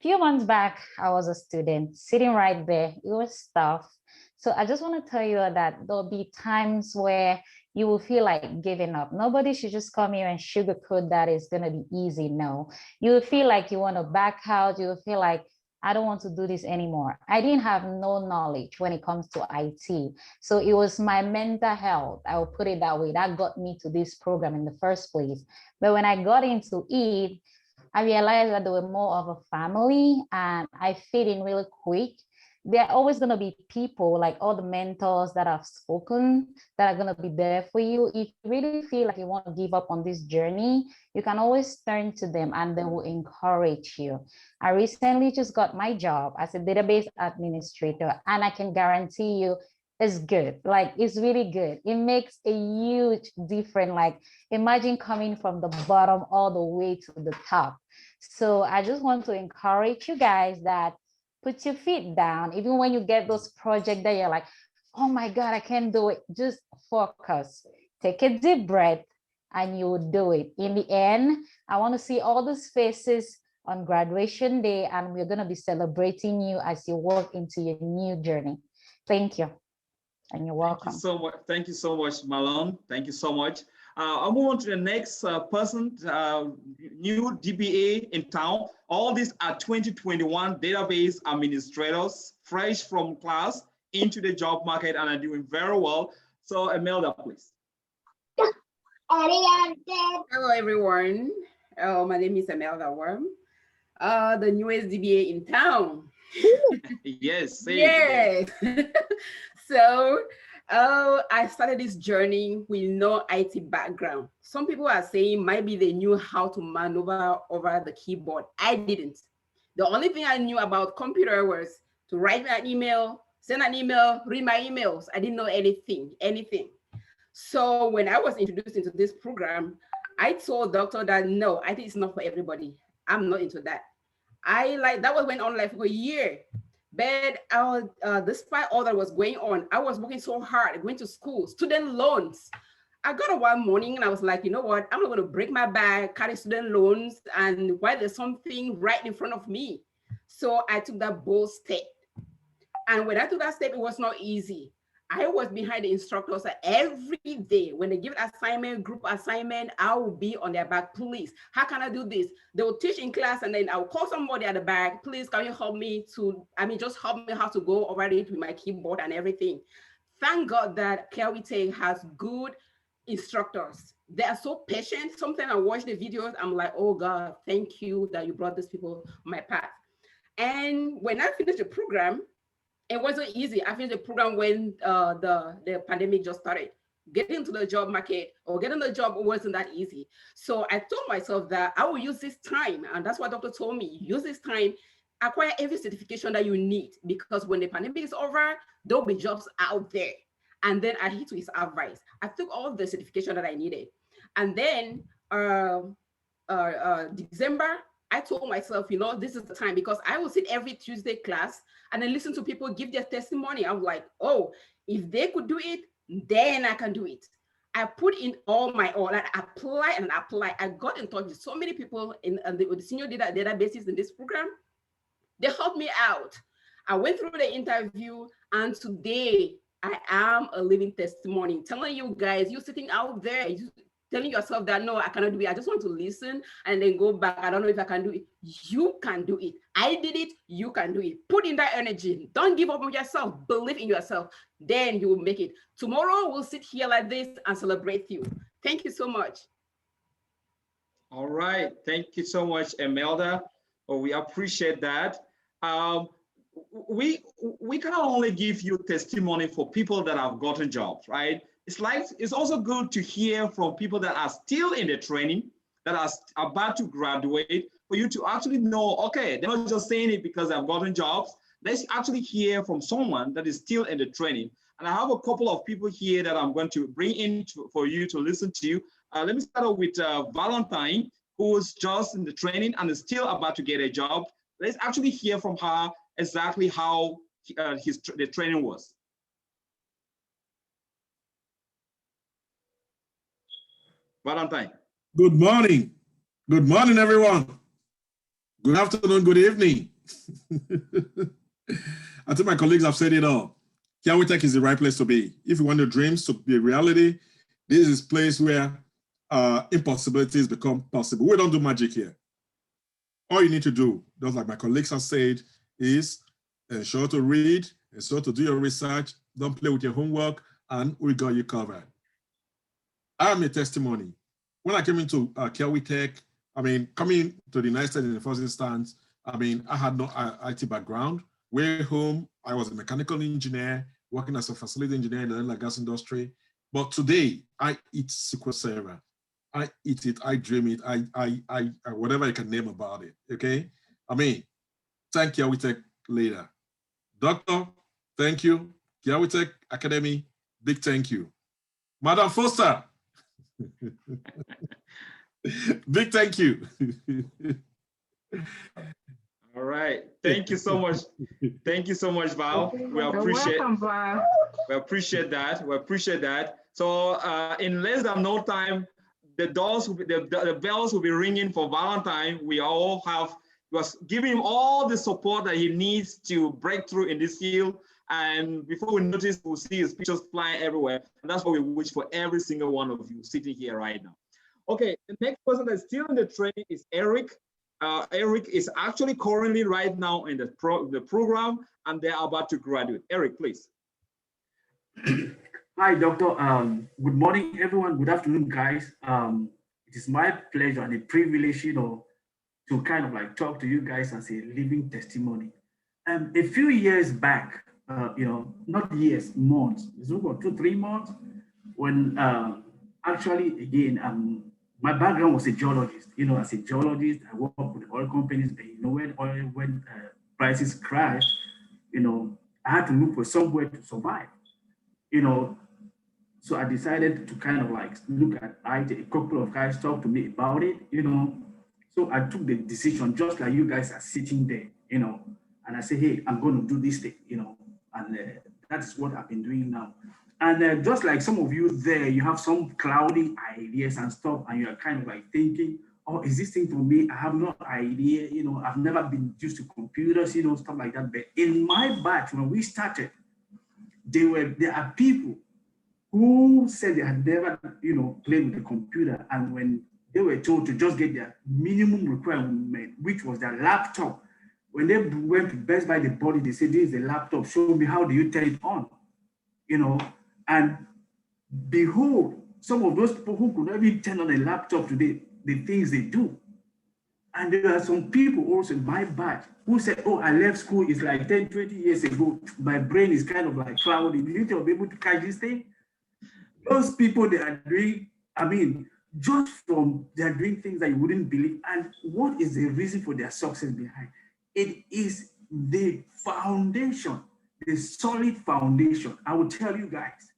few months back, I was a student sitting right there. It was tough. So I just want to tell you that there'll be times where you will feel like giving up. Nobody should just come here and sugarcoat that it's going to be easy. No, you will feel like you want to back out. You will feel like I don't want to do this anymore. I didn't have no knowledge when it comes to IT. So it was my mental health, I will put it that way, that got me to this program in the first place. But when I got into it, I realized that they were more of a family and I fit in really quick. There are always going to be people, like all the mentors that I've spoken, that are going to be there for you. If you really feel like you want to give up on this journey, you can always turn to them and they will encourage you. I recently just got my job as a database administrator, and I can guarantee you it's good. Like, it's really good. It makes a huge difference. Like, imagine coming from the bottom all the way to the top. So I just want to encourage you guys that put your feet down, even when you get those projects that you're like, oh my God, I can't do it. Just focus, take a deep breath, and you will do it. In the end, I want to see all those faces on graduation day, and we're going to be celebrating you as you walk into your new journey. Thank you. And you're welcome. Thank you so much. Thank you so much, Malone. Thank you so much. I'll move on to the next person, new DBA in town. All these are 2021 database administrators, fresh from class into the job market and are doing very well. So Imelda, please. Hello, everyone. My name is Imelda Worm, the newest DBA in town. Yes. Yes. So I started this journey with no IT background. Some people are saying maybe they knew how to maneuver over the keyboard. I didn't. The only thing I knew about computer was to write an email, send an email, read my emails. I didn't know anything. So when I was introduced into this program, I told doctor that no, IT is not for everybody. I'm not into that. That was went on like for a year. But despite all that was going on, I was working so hard, going to school, student loans. I got up one morning and I was like, you know what? I'm not going to break my back, carry student loans, and why there's something right in front of me. So I took that bold step. And when I took that step, it was not easy. I was behind the instructors every day. When they give an assignment, group assignment, I will be on their back. Please, how can I do this? They will teach in class and then I will call somebody at the back. Please, can you help me just help me how to go over it with my keyboard and everything. Thank God that KiawiTech has good instructors. They are so patient. Sometimes I watch the videos, I'm like, oh God, thank you that you brought these people on my path. And when I finished the program, it wasn't easy. I finished the program when the pandemic just started. Getting into the job market or getting the job wasn't that easy. So I told myself that I will use this time, and that's what doctor told me, use this time, acquire every certification that you need, because when the pandemic is over, there'll be jobs out there. And then I heed to his advice. I took all the certification that I needed. And then December, I told myself, you know, this is the time, because I will sit every Tuesday class and then listen to people give their testimony. I was like, oh, if they could do it, then I can do it. I put in all my all, and I apply and apply. I got in touch with so many people with the senior databases in this program. They helped me out. I went through the interview, and today I am a living testimony, telling you guys, you sitting out there, telling yourself that, no, I cannot do it. I just want to listen and then go back. I don't know if I can do it. You can do it. I did it. You can do it. Put in that energy. Don't give up on yourself. Believe in yourself. Then you will make it. Tomorrow, we'll sit here like this and celebrate you. Thank you so much. All right. Thank you so much, Imelda. Oh, we appreciate that. We can only give you testimony for people that have gotten jobs, right? It's also good to hear from people that are still in the training, that are about to graduate, for you to actually know, okay, they're not just saying it because they've gotten jobs. Let's actually hear from someone that is still in the training. And I have a couple of people here that I'm going to bring in for you to listen to. Let me start off with Valentine, who is just in the training and is still about to get a job. Let's actually hear from her exactly how the training was. Valentine. Good morning. Good morning, everyone. Good afternoon, good evening. I think my colleagues have said it all. KiawiTech is the right place to be. If you want your dreams to be a reality, this is a place where impossibilities become possible. We don't do magic here. All you need to do, just like my colleagues have said, is ensure to read, ensure to do your research, don't play with your homework, and we got you covered. I'm a testimony. When I came into KiawiTech, I mean, coming to the United States in the first instance, I mean, I had no IT background. Way home, I was a mechanical engineer, working as a facility engineer in the oil and gas industry. But today, I eat SQL Server. I eat it, I dream it, I whatever I can name about it, okay? I mean, thank KiawiTech later. Doctor, thank you. KiawiTech Academy, big thank you. Madam Foster, big thank you. All right. Thank you so much. Thank you so much, Val. We appreciate We appreciate that. We appreciate that. So in less than no time, the doors will be, the bells will be ringing for Valentine. We all have was giving him all the support that he needs to break through in this field. And before we notice, we'll see his pictures flying everywhere. And that's what we wish for every single one of you sitting here right now. Okay, the next person that's still in the training is Eric. Eric is actually currently right now in the program, and they're about to graduate. Eric, please. Hi, Doctor. Good morning, everyone. Good afternoon, guys. It is my pleasure and a privilege, to kind of like talk to you guys as a living testimony. A few years back, not years, months, it's about 2-3 months, when actually, again, my background was a geologist. As a geologist, I work with oil companies, but when prices crash, I had to look for somewhere to survive. So I decided to kind of like look at IT. A couple of guys talked to me about it, So I took the decision, just like you guys are sitting there, and I say, hey, I'm going to do this thing, and that's what I've been doing now. And just like some of you there, you have some cloudy ideas and stuff, and you're kind of like thinking, oh, is this thing for me? I have no idea, I've never been used to computers, stuff like that. But in my batch, when we started, there are people who said they had never, played with a computer, and when they were told to just get their minimum requirement, which was their laptop, when they went to Best Buy the body, they said, this is the laptop, show me how do you turn it on, and behold, some of those people who could not even turn on a laptop today, the things they do. And there are some people also in my batch who said, oh, I left school, it's like 10, 20 years ago, my brain is kind of like cloudy, you need to be able to catch this thing. Those people, they are doing, just from, they are doing things that you wouldn't believe. And what is the reason for their success behind? It is the foundation, the solid foundation. I will tell you guys,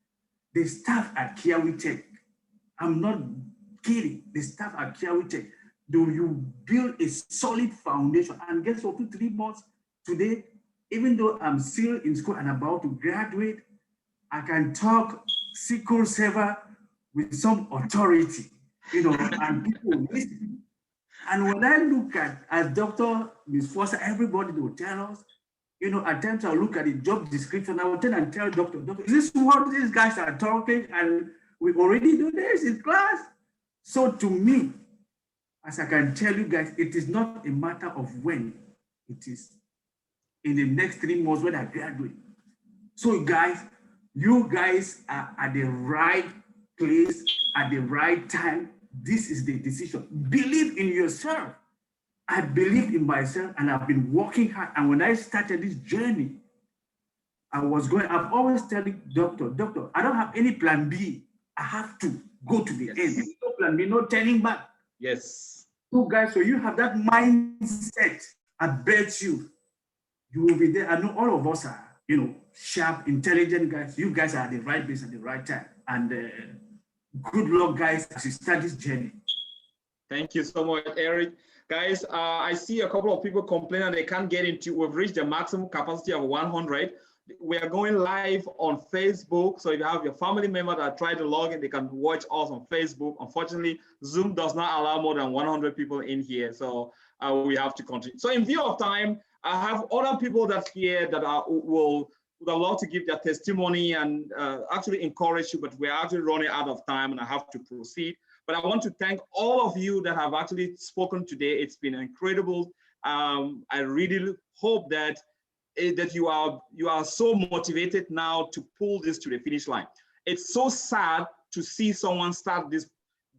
the staff at KiawiTech, I'm not kidding, the staff at KiawiTech, do you build a solid foundation? And guess what, 2-3 months today, even though I'm still in school and about to graduate, I can talk SQL Server with some authority, and people listen. And when I look at, as Dr. Ms. Foster, everybody will tell us, at times I'll look at the job description, I will tell and tell Doctor, is this what these guys are talking? And we already do this in class. So to me, as I can tell you guys, it is not a matter of when, it is in the next 3 months when I graduate. So guys, you guys are at the right place at the right time. This is the decision. Believe in yourself. I believe in myself, and I've been working hard. And when I started this journey, I've always telling Doctor, I don't have any plan B. I have to go to the end. No plan B, no turning back. Yes. So guys, so you have that mindset. I bet you will be there. I know all of us are, sharp, intelligent guys. You guys are at the right place at the right time. And good luck, guys, as you start this journey. Thank you so much, Eric. Guys, I see a couple of people complaining they can't get into, we've reached the maximum capacity of 100. We are going live on Facebook. So if you have your family member that try to log in, they can watch us on Facebook. Unfortunately, Zoom does not allow more than 100 people in here. So we have to continue. So in view of time, I have other people that's here that would love to give their testimony and actually encourage you, but we're actually running out of time and I have to proceed. But I want to thank all of you that have actually spoken today. It's been incredible I really hope that that you are so motivated now to pull this to the finish line. It's so sad to see someone start this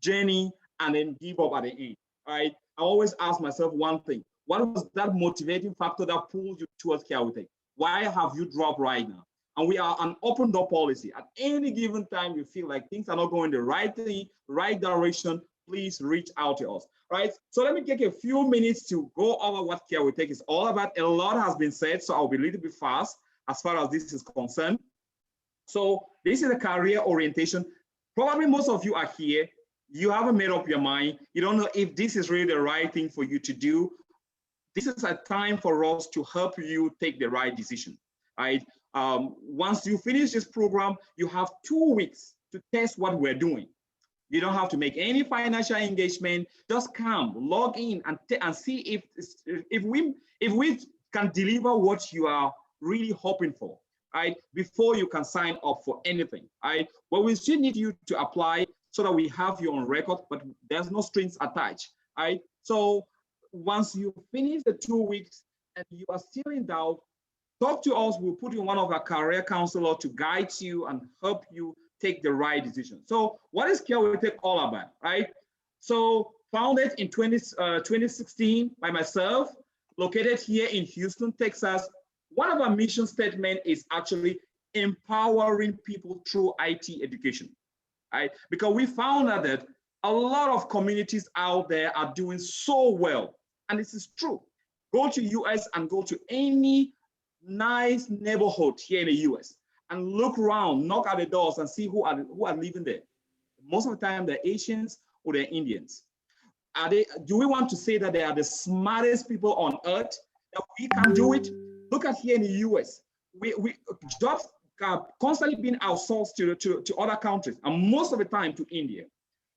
journey and then give up at the end, right? I always ask myself one thing: what was that motivating factor that pulled you towards KiawiTech? Why have you dropped right now? And we are an open door policy. At any given time you feel like things are not going the right direction, please reach out to us, right? So let me take a few minutes to go over what KiawiTech is all about. A lot has been said, so I'll be a little bit fast as far as this is concerned. So this is a career orientation. Probably most of you are here. You haven't made up your mind. You don't know if this is really the right thing for you to do. This is a time for us to help you take the right decision, right? Once you finish this program, you have 2 weeks to test what we're doing. You don't have to make any financial engagement. Just come, log in, and see if we can deliver what you are really hoping for, right? Before you can sign up for anything, right? But we still need you to apply so that we have you on record, but there's no strings attached, right? So once you finish the 2 weeks and you are still in doubt, talk to us. We'll put you in one of our career counselors to guide you and help you take the right decision. So what is KiawiTech all about, right? So founded in 2016 by myself, located here in Houston, Texas. One of our mission statement is actually empowering people through IT education, right? Because we found out that a lot of communities out there are doing so well, and this is true. Go to US and go to any nice neighborhood here in the US and look around, knock at the doors and see who are living there. Most of the time they're Asians or they're Indians. Do we want to say that they are the smartest people on earth, that we can do it? Look at here in the US, jobs are constantly being outsourced to other countries, and most of the time to India.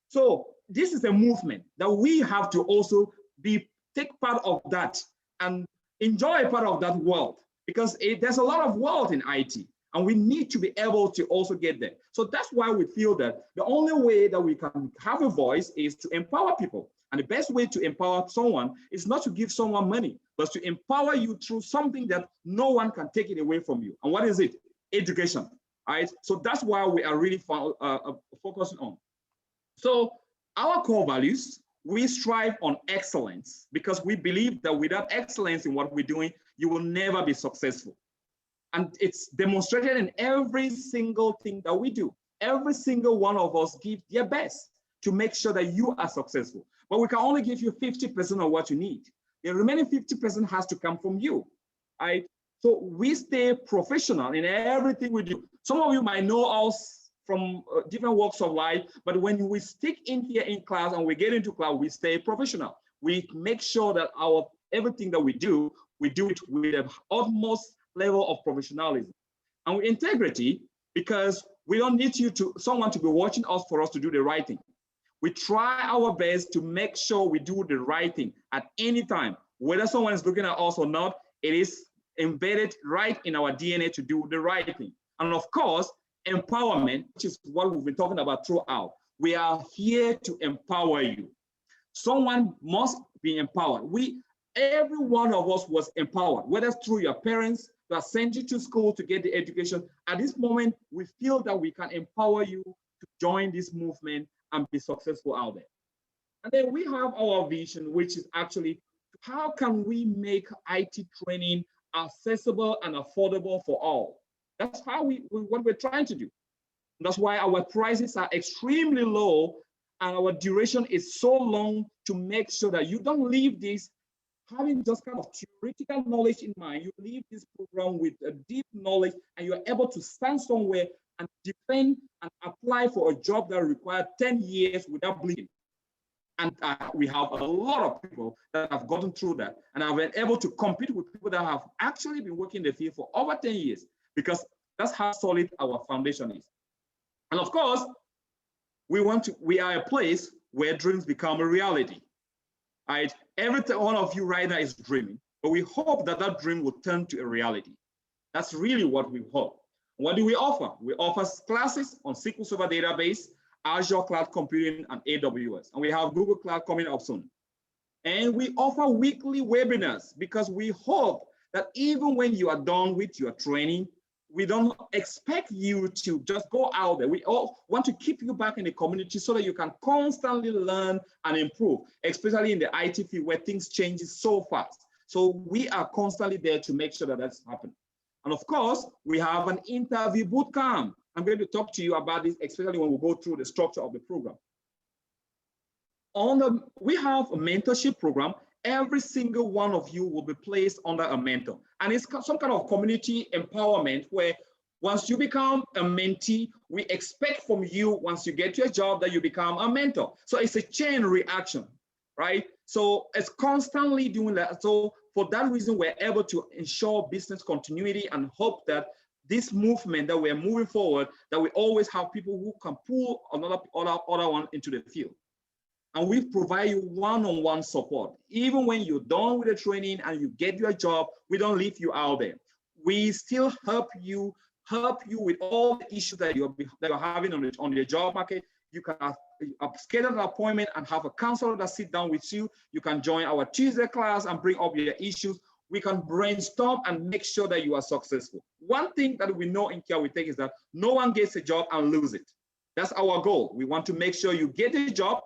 So this is a movement that we have to also take part of that and enjoy a part of that world, because there's a lot of wealth in IT, and we need to be able to also get there. So that's why we feel that the only way that we can have a voice is to empower people. And the best way to empower someone is not to give someone money, but to empower you through something that no one can take it away from you. And what is it? Education, right? So that's why we are really focusing on. So our core values, we strive on excellence, because we believe that without excellence in what we're doing, you will never be successful. And it's demonstrated in every single thing that we do. Every single one of us give their best to make sure that you are successful. But we can only give you 50% of what you need. The remaining 50% has to come from you, right? So we stay professional in everything we do. Some of you might know us from different walks of life, but when we stick in here in class and we get into class, we stay professional. We make sure that everything that we do it with the utmost level of professionalism and with integrity, because we don't need someone to be watching us for us to do the right thing. We try our best to make sure we do the right thing at any time. Whether someone is looking at us or not, it is embedded right in our DNA to do the right thing. And of course, empowerment, which is what we've been talking about throughout. We are here to empower you. Someone must be empowered. Every one of us was empowered, whether it's through your parents that sent you to school to get the education. At this moment, we feel that we can empower you to join this movement and be successful out there. And then we have our vision, which is actually, how can we make IT training accessible and affordable for all? That's how what we're trying to do. That's why our prices are extremely low and our duration is so long, to make sure that you don't leave this having just kind of theoretical knowledge in mind. You leave this program with a deep knowledge, and you're able to stand somewhere and defend and apply for a job that requires 10 years without bleeding. And we have a lot of people that have gotten through that and have been able to compete with people that have actually been working in the field for over 10 years, because that's how solid our foundation is. And of course, we are a place where dreams become a reality. Right? Every one of you right now is dreaming, but we hope that that dream will turn to a reality. That's really what we hope. What do we offer? We offer classes on SQL Server Database, Azure Cloud Computing, and AWS. And we have Google Cloud coming up soon. And we offer weekly webinars because we hope that even when you are done with your training, we don't expect you to just go out there. We all want to keep you back in the community so that you can constantly learn and improve, especially in the IT field where things change so fast. So we are constantly there to make sure that that's happening. And of course, we have an interview bootcamp. I'm going to talk to you about this, especially when we go through the structure of the program. We have a mentorship program. Every single one of you will be placed under a mentor. And it's some kind of community empowerment where once you become a mentee, we expect from you, once you get your job, that you become a mentor. So it's a chain reaction, right? So it's constantly doing that. So for that reason, we're able to ensure business continuity and hope that this movement that we're moving forward, that we always have people who can pull another one into the field. And we provide you one-on-one support. Even when you're done with the training and you get your job, we don't leave you out there. We still help you with all the issues that you're having on the job market. You can schedule an appointment and have a counselor that sit down with you. You can join our Tuesday class and bring up your issues. We can brainstorm and make sure that you are successful. One thing that we know in KiawiTech is that no one gets a job and lose it. That's our goal. We want to make sure you get a job,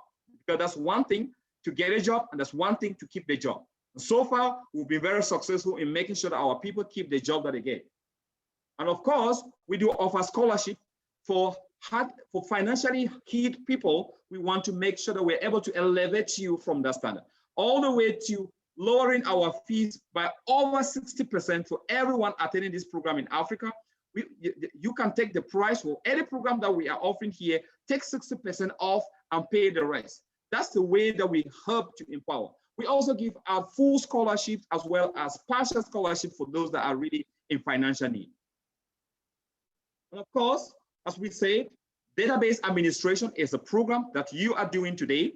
because that's one thing to get a job, and that's one thing to keep the job. And so far, we've been very successful in making sure that our people keep the job that they get. And of course, we do offer scholarship for financially hit people. We want to make sure that we're able to elevate you from that standard, all the way to lowering our fees by over 60% for everyone attending this program in Africa. You can take the price for any program that we are offering here, take 60% off and pay the rest. That's the way that we help to empower. We also give out full scholarships as well as partial scholarships for those that are really in financial need. And of course, as we said, database administration is a program that you are doing today,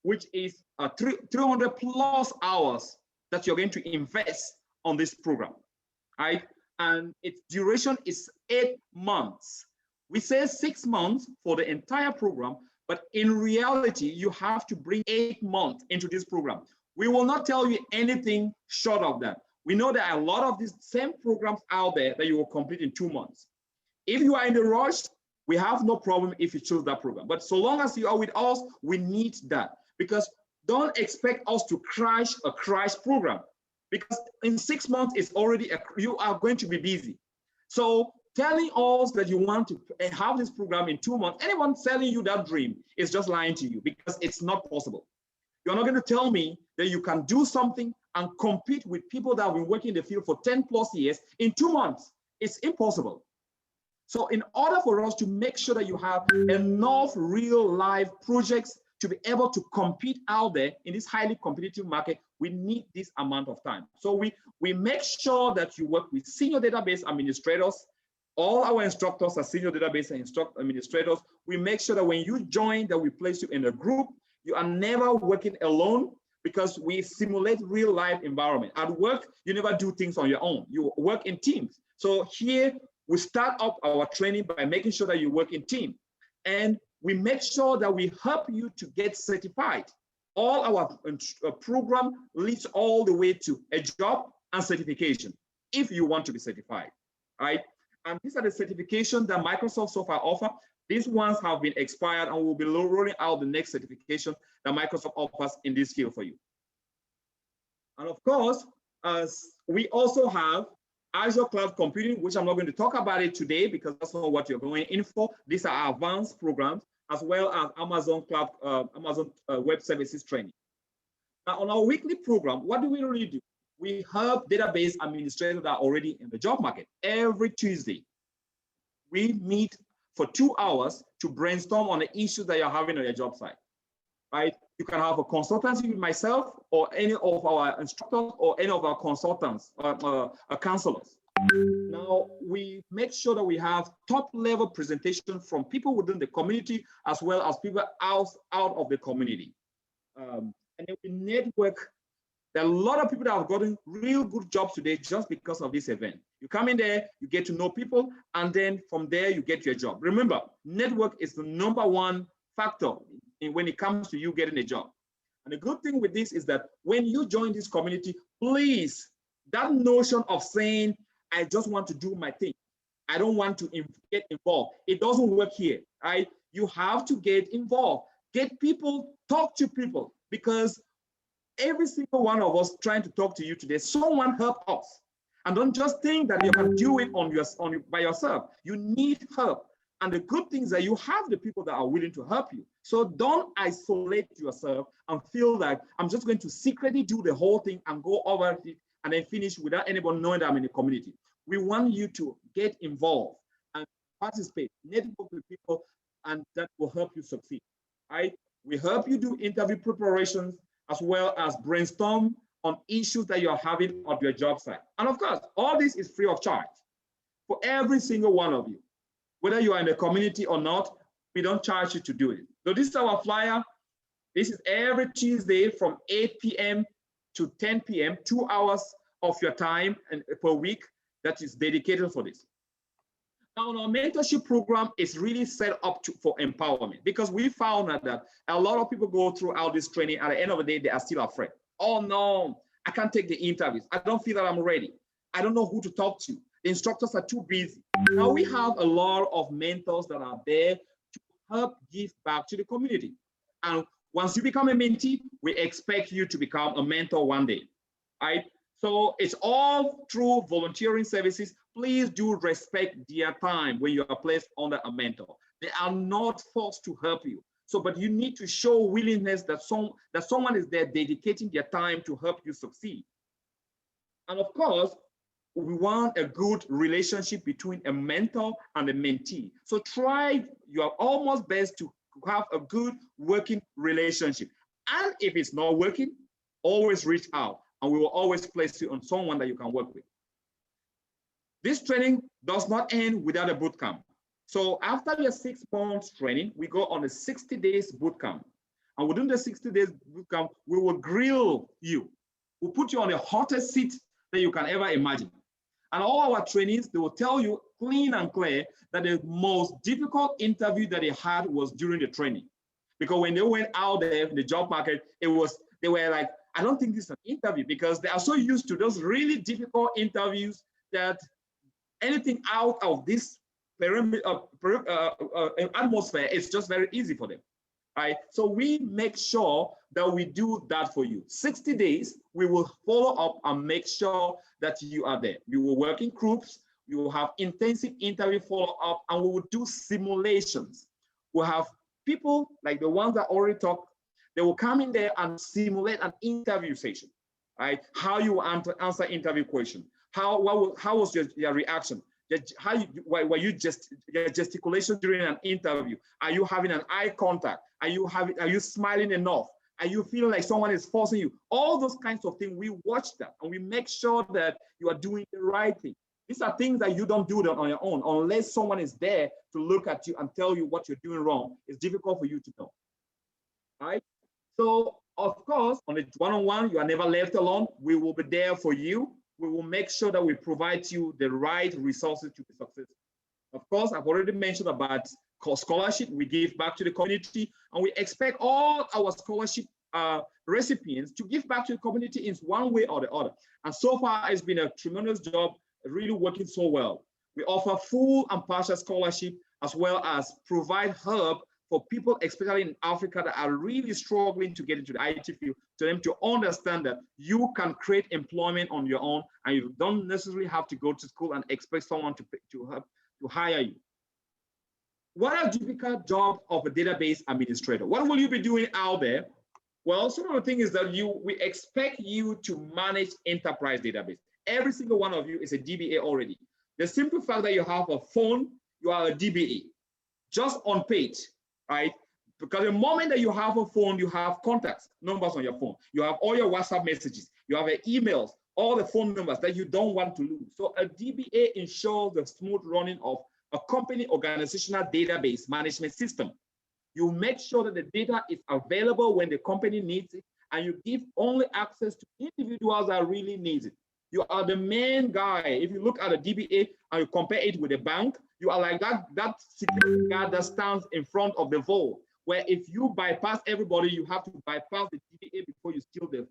which is 300 plus hours that you're going to invest on this program, right? And its duration is 8 months. We say 6 months for the entire program, but in reality, you have to bring 8 months into this program. We will not tell you anything short of that. We know there are a lot of these same programs out there that you will complete in 2 months. If you are in the rush, we have no problem if you choose that program. But so long as you are with us, we need that, because don't expect us to crash a crash program, because in 6 months, it's already, you are going to be busy. So telling us that you want to have this program in 2 months, anyone selling you that dream is just lying to you, because it's not possible. You're not going to tell me that you can do something and compete with people that have been working in the field for 10 plus years in 2 months. It's impossible. So in order for us to make sure that you have enough real life projects to be able to compete out there in this highly competitive market, we need this amount of time. So we make sure that you work with senior database administrators. All our instructors are senior database administrators. We make sure that when you join, that we place you in a group. You are never working alone, because we simulate real life environment. At work, you never do things on your own. You work in teams. So here, we start up our training by making sure that you work in team. And we make sure that we help you to get certified. All our program leads all the way to a job and certification, if you want to be certified, right? And these are the certifications that Microsoft so far offer. These ones have been expired, and we'll be rolling out the next certification that Microsoft offers in this field for you. And of course, we also have Azure Cloud Computing, which I'm not going to talk about it today because that's not what you're going in for. These are advanced programs, as well as Amazon Cloud, Web Services training. Now, on our weekly program, what do we really do? We help database administrators that are already in the job market. Every Tuesday, we meet for 2 hours to brainstorm on the issues that you're having on your job site, right? You can have a consultancy with myself or any of our instructors or any of our consultants, counselors. Now, we make sure that we have top-level presentation from people within the community as well as people out of the community. And then we network. There are a lot of people that have gotten real good jobs today just because of this event. You come in there, you get to know people, and then from there, you get your job. Remember, network is the #1 factor when it comes to you getting a job. And the good thing with this is that when you join this community, please, that notion of saying, I just want to do my thing, I don't want to get involved, it doesn't work here, right? You have to get involved, get people, talk to people, because every single one of us trying to talk to you today, someone help us. And don't just think that you can do it by yourself. You need help. And the good thing is that you have the people that are willing to help you. So don't isolate yourself and feel like I'm just going to secretly do the whole thing and go over it and then finish without anyone knowing that I'm in the community. We want you to get involved and participate, network with people, and that will help you succeed. Right? We help you do interview preparations as well as brainstorm on issues that you're having at your job site. And of course, all this is free of charge for every single one of you. Whether you are in the community or not, we don't charge you to do it. So this is our flyer. This is every Tuesday from 8 p.m. to 10 p.m., 2 hours of your time per week that is dedicated for this. Now, our mentorship program is really set up for empowerment, because we found that a lot of people go through all this training. At the end of the day, they are still afraid. Oh no, I can't take the interviews. I don't feel that I'm ready. I don't know who to talk to. The instructors are too busy. Now we have a lot of mentors that are there to help give back to the community. And once you become a mentee, we expect you to become a mentor one day, right? So it's all through volunteering services. Please do respect their time when you are placed under a mentor. They are not forced to help you. So, but you need to show willingness that someone is there dedicating their time to help you succeed. And of course, we want a good relationship between a mentor and a mentee. So try your almost best to have a good working relationship. And if it's not working, always reach out and we will always place you on someone that you can work with. This training does not end without a boot camp. So after your 6 months training, we go on a 60 days boot camp. And within the 60 days boot camp, we will grill you. We'll put you on the hottest seat that you can ever imagine. And all our trainees, they will tell you clean and clear that the most difficult interview that they had was during the training. Because when they went out there in the job market, they were like, I don't think this is an interview, because they are so used to those really difficult interviews that anything out of this atmosphere is just very easy for them. Right? So we make sure that we do that for you. 60 days, we will follow up and make sure that you are there. We will work in groups, we will have intensive interview follow-up, and we will do simulations. We'll have people like the ones that already talked, they will come in there and simulate an interview session, right? How you answer interview question, how was your reaction? Were you just your gesticulation during an interview? Are you having an eye contact? Are you smiling enough? Are you feeling like someone is forcing you? All those kinds of things, we watch that and we make sure that you are doing the right thing. These are things that you don't do on your own unless someone is there to look at you and tell you what you're doing wrong. It's difficult for you to know. All right? So, of course, on the one-on-one, you are never left alone. We will be there for you. We will make sure that we provide you the right resources to be successful. Of course, I've already mentioned about scholarship. We give back to the community, and we expect all our scholarship recipients to give back to the community in one way or the other. And so far, it's been a tremendous job, really working so well. We offer full and partial scholarship, as well as provide help for people, especially in Africa, that are really struggling to get into the IT field, to them to understand that you can create employment on your own, and you don't necessarily have to go to school and expect someone to hire you. What a difficult job of a database administrator. What will you be doing out there? Well, some of the thing is that we expect you to manage enterprise database. Every single one of you is a DBA already. The simple fact that you have a phone, you are a DBA, just on page, right? Because the moment that you have a phone, you have contacts, numbers on your phone. You have all your WhatsApp messages. You have your emails, all the phone numbers that you don't want to lose. So a DBA ensures the smooth running of a company organizational database management system. You make sure that the data is available when the company needs it, and you give only access to individuals that really need it. You are the main guy. If you look at a DBA and you compare it with a bank, you are like that security guard that stands in front of the vault, where if you bypass everybody, you have to bypass the DBA before you steal the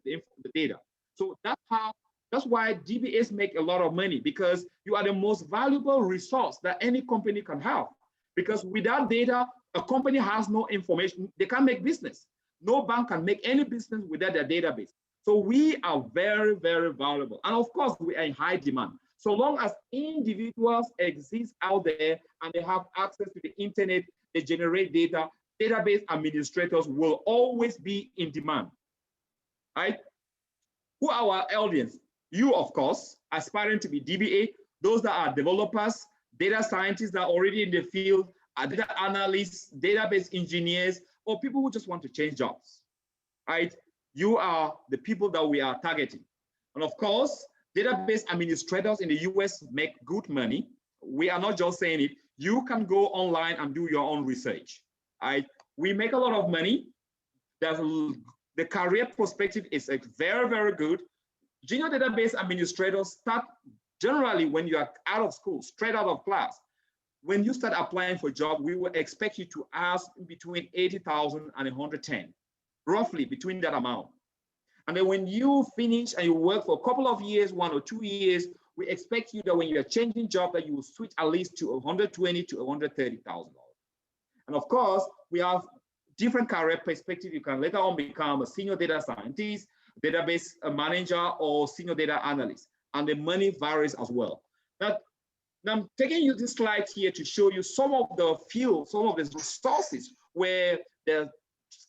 data. So that's why DBAs make a lot of money, because you are the most valuable resource that any company can have. Because without data, a company has no information, they can't make business. No bank can make any business without their database. So we are very, very valuable. And of course, we are in high demand. So long as individuals exist out there and they have access to the internet, they generate data, database administrators will always be in demand, right? Who are our audience? You, of course, aspiring to be DBA, those that are developers, data scientists that are already in the field, data analysts, database engineers, or people who just want to change jobs, right? You are the people that we are targeting. And of course, database administrators in the US make good money. We are not just saying it. You can go online and do your own research, right? We make a lot of money. The career perspective is very, very good. Junior database administrators start generally when you are out of school, straight out of class. When you start applying for a job, we will expect you to ask between 80,000 and 110, roughly between that amount. And then when you finish and you work for a couple of years, 1 or 2 years, we expect you that when you are changing job that you will switch at least to 120 to 130,000. And of course, we have different career perspective. You can later on become a senior data scientist, database manager, or senior data analyst. And the money varies as well. Now I'm taking you this slide here to show you some of the fields, some of the resources where the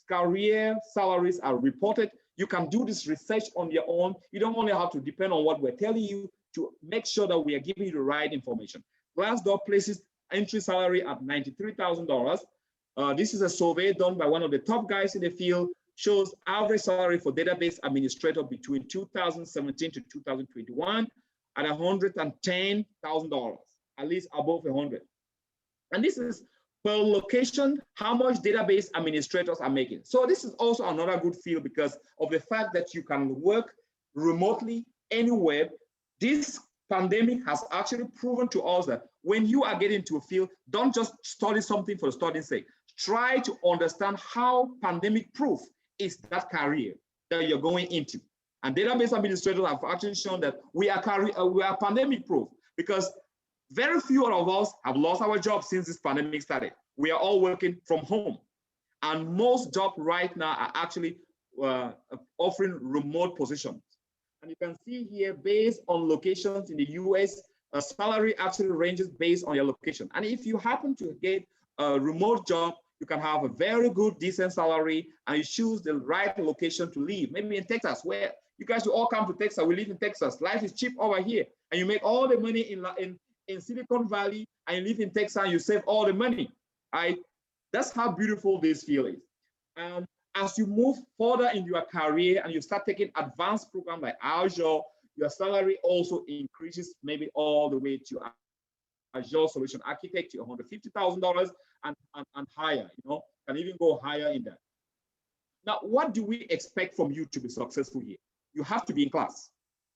career salaries are reported. You can do this research on your own. You don't only have to depend on what we're telling you to make sure that we are giving you the right information. Glassdoor places entry salary at $93,000. This is a survey done by one of the top guys in the field, shows average salary for database administrator between 2017 to 2021 at $110,000, at least above 100. And this is per location, how much database administrators are making. So this is also another good field because of the fact that you can work remotely anywhere. This pandemic has actually proven to us that when you are getting into a field, don't just study something for the study's sake. Try to understand how pandemic proof is that career that you're going into. And database administrators have actually shown that we are pandemic proof because very few of us have lost our jobs since this pandemic started. We are all working from home. And most jobs right now are actually offering remote positions. And you can see here, based on locations in the US, salary actually ranges based on your location. And if you happen to get a remote job, you can have a very good, decent salary, and you choose the right location to live. Maybe in Texas, where you guys will all come to Texas. We live in Texas. Life is cheap over here. And you make all the money in Silicon Valley, and you live in Texas, and you save all the money. Right? That's how beautiful this field is. And as you move further in your career and you start taking advanced programs like Azure, your salary also increases maybe all the way to Azure Solution Architect to $150,000 and higher, can even go higher in that. Now, what do we expect from you to be successful here? You have to be in class.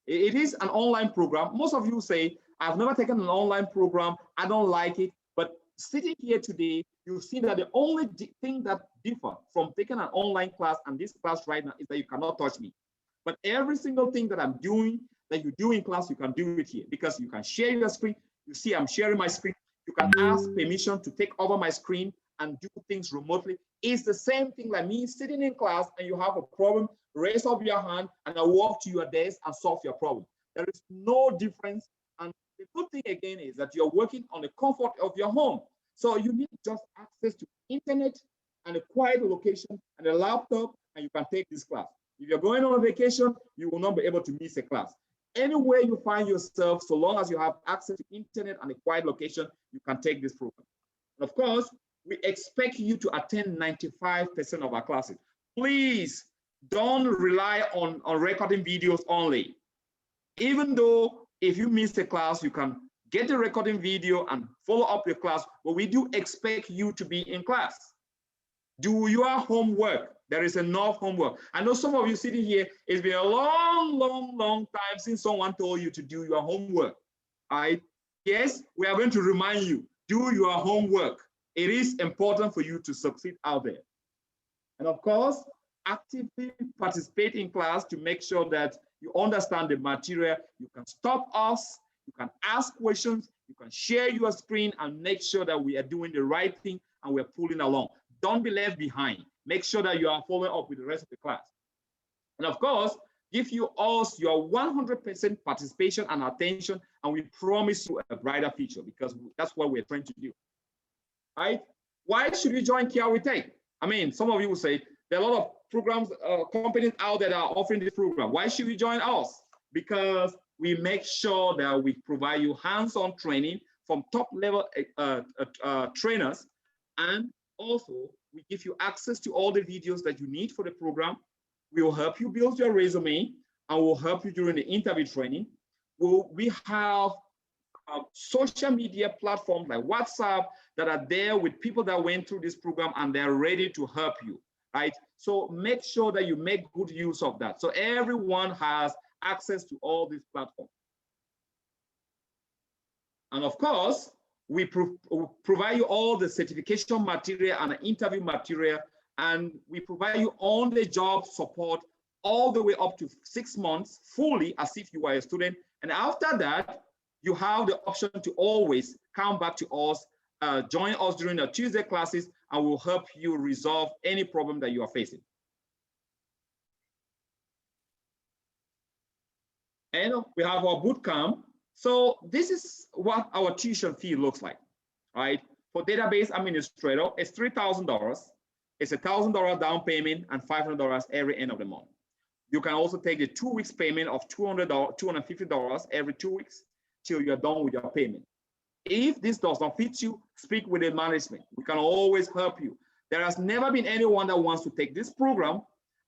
It is an online program. Most of you say, I've never taken an online program, I don't like it. But sitting here today, you've seen that the only thing that differs from taking an online class and this class right now is that you cannot touch me. But every single thing that I'm doing, that you do in class, you can do it here because you can share your screen. You see, I'm sharing my screen. You can ask permission to take over my screen and do things remotely. It's the same thing like me sitting in class and you have a problem, raise up your hand and I walk to your desk and solve your problem. There is no difference. And the good thing again is that you're working on the comfort of your home. So you need just access to internet and a quiet location and a laptop, and you can take this class. If you're going on a vacation, you will not be able to miss a class. Anywhere you find yourself, so long as you have access to internet and a quiet location, you can take this program. And of course, we expect you to attend 95% of our classes. Please don't rely on recording videos only. Even though if you miss a class, you can get the recording video and follow up your class, but we do expect you to be in class. Do your homework. There is enough homework. I know some of you sitting here, it's been a long time since someone told you to do your homework. All right? Yes, we are going to remind you, do your homework. It is important for you to succeed out there. And of course, actively participate in class to make sure that you understand the material. You can stop us, you can ask questions, you can share your screen and make sure that we are doing the right thing and we're pulling along. Don't be left behind. Make sure that you are following up with the rest of the class. And of course, give you all your 100% participation and attention, and we promise you a brighter future because that's what we're trying to do. Right? Why should you join KiawiTech? I mean, some of you will say there are a lot of programs, companies out there that are offering this program. Why should you join us? Because we make sure that we provide you hands-on training from top-level trainers, and also we give you access to all the videos that you need for the program. We will help you build your resume, and we'll help you during the interview training. We have social media platforms like WhatsApp that are there with people that went through this program and they're ready to help you, right? So make sure that you make good use of that. So everyone has access to all these platforms. And of course, we provide you all the certification material and interview material, and we provide you on-the-job support all the way up to 6 months fully as if you are a student. And after that, you have the option to always come back to us, join us during the Tuesday classes, and we'll help you resolve any problem that you are facing. And we have our boot camp. So this is what our tuition fee looks like, right? For database administrator, it's $3,000. It's $1,000 down payment and $500 every end of the month. You can also take the 2 weeks payment of $250 every 2 weeks till you're done with your payment. If this does not fit you, speak with the management. We can always help you. There has never been anyone that wants to take this program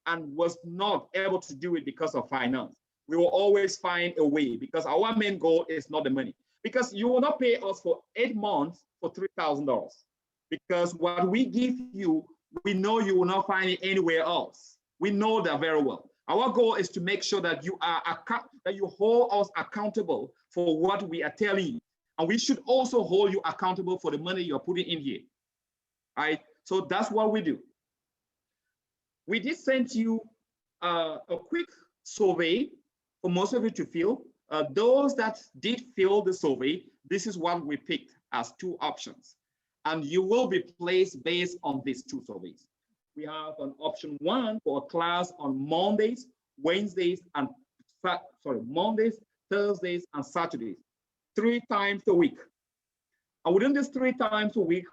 and was not able to do it because of finance. We will always find a way because our main goal is not the money. Because you will not pay us for 8 months for $3,000. Because what we give you, we know you will not find it anywhere else. We know that very well. Our goal is to make sure that you hold us accountable for what we are telling you. And we should also hold you accountable for the money you're putting in here. All right? So that's what we do. We did send you a quick survey for most of you to fill. Those that did fill the survey, this is what we picked as 2 options. And you will be placed based on these 2 surveys. We have an option 1 for a class on Mondays, Wednesdays, and Mondays, Thursdays, and Saturdays, 3 times a week. And within this 3 times a week,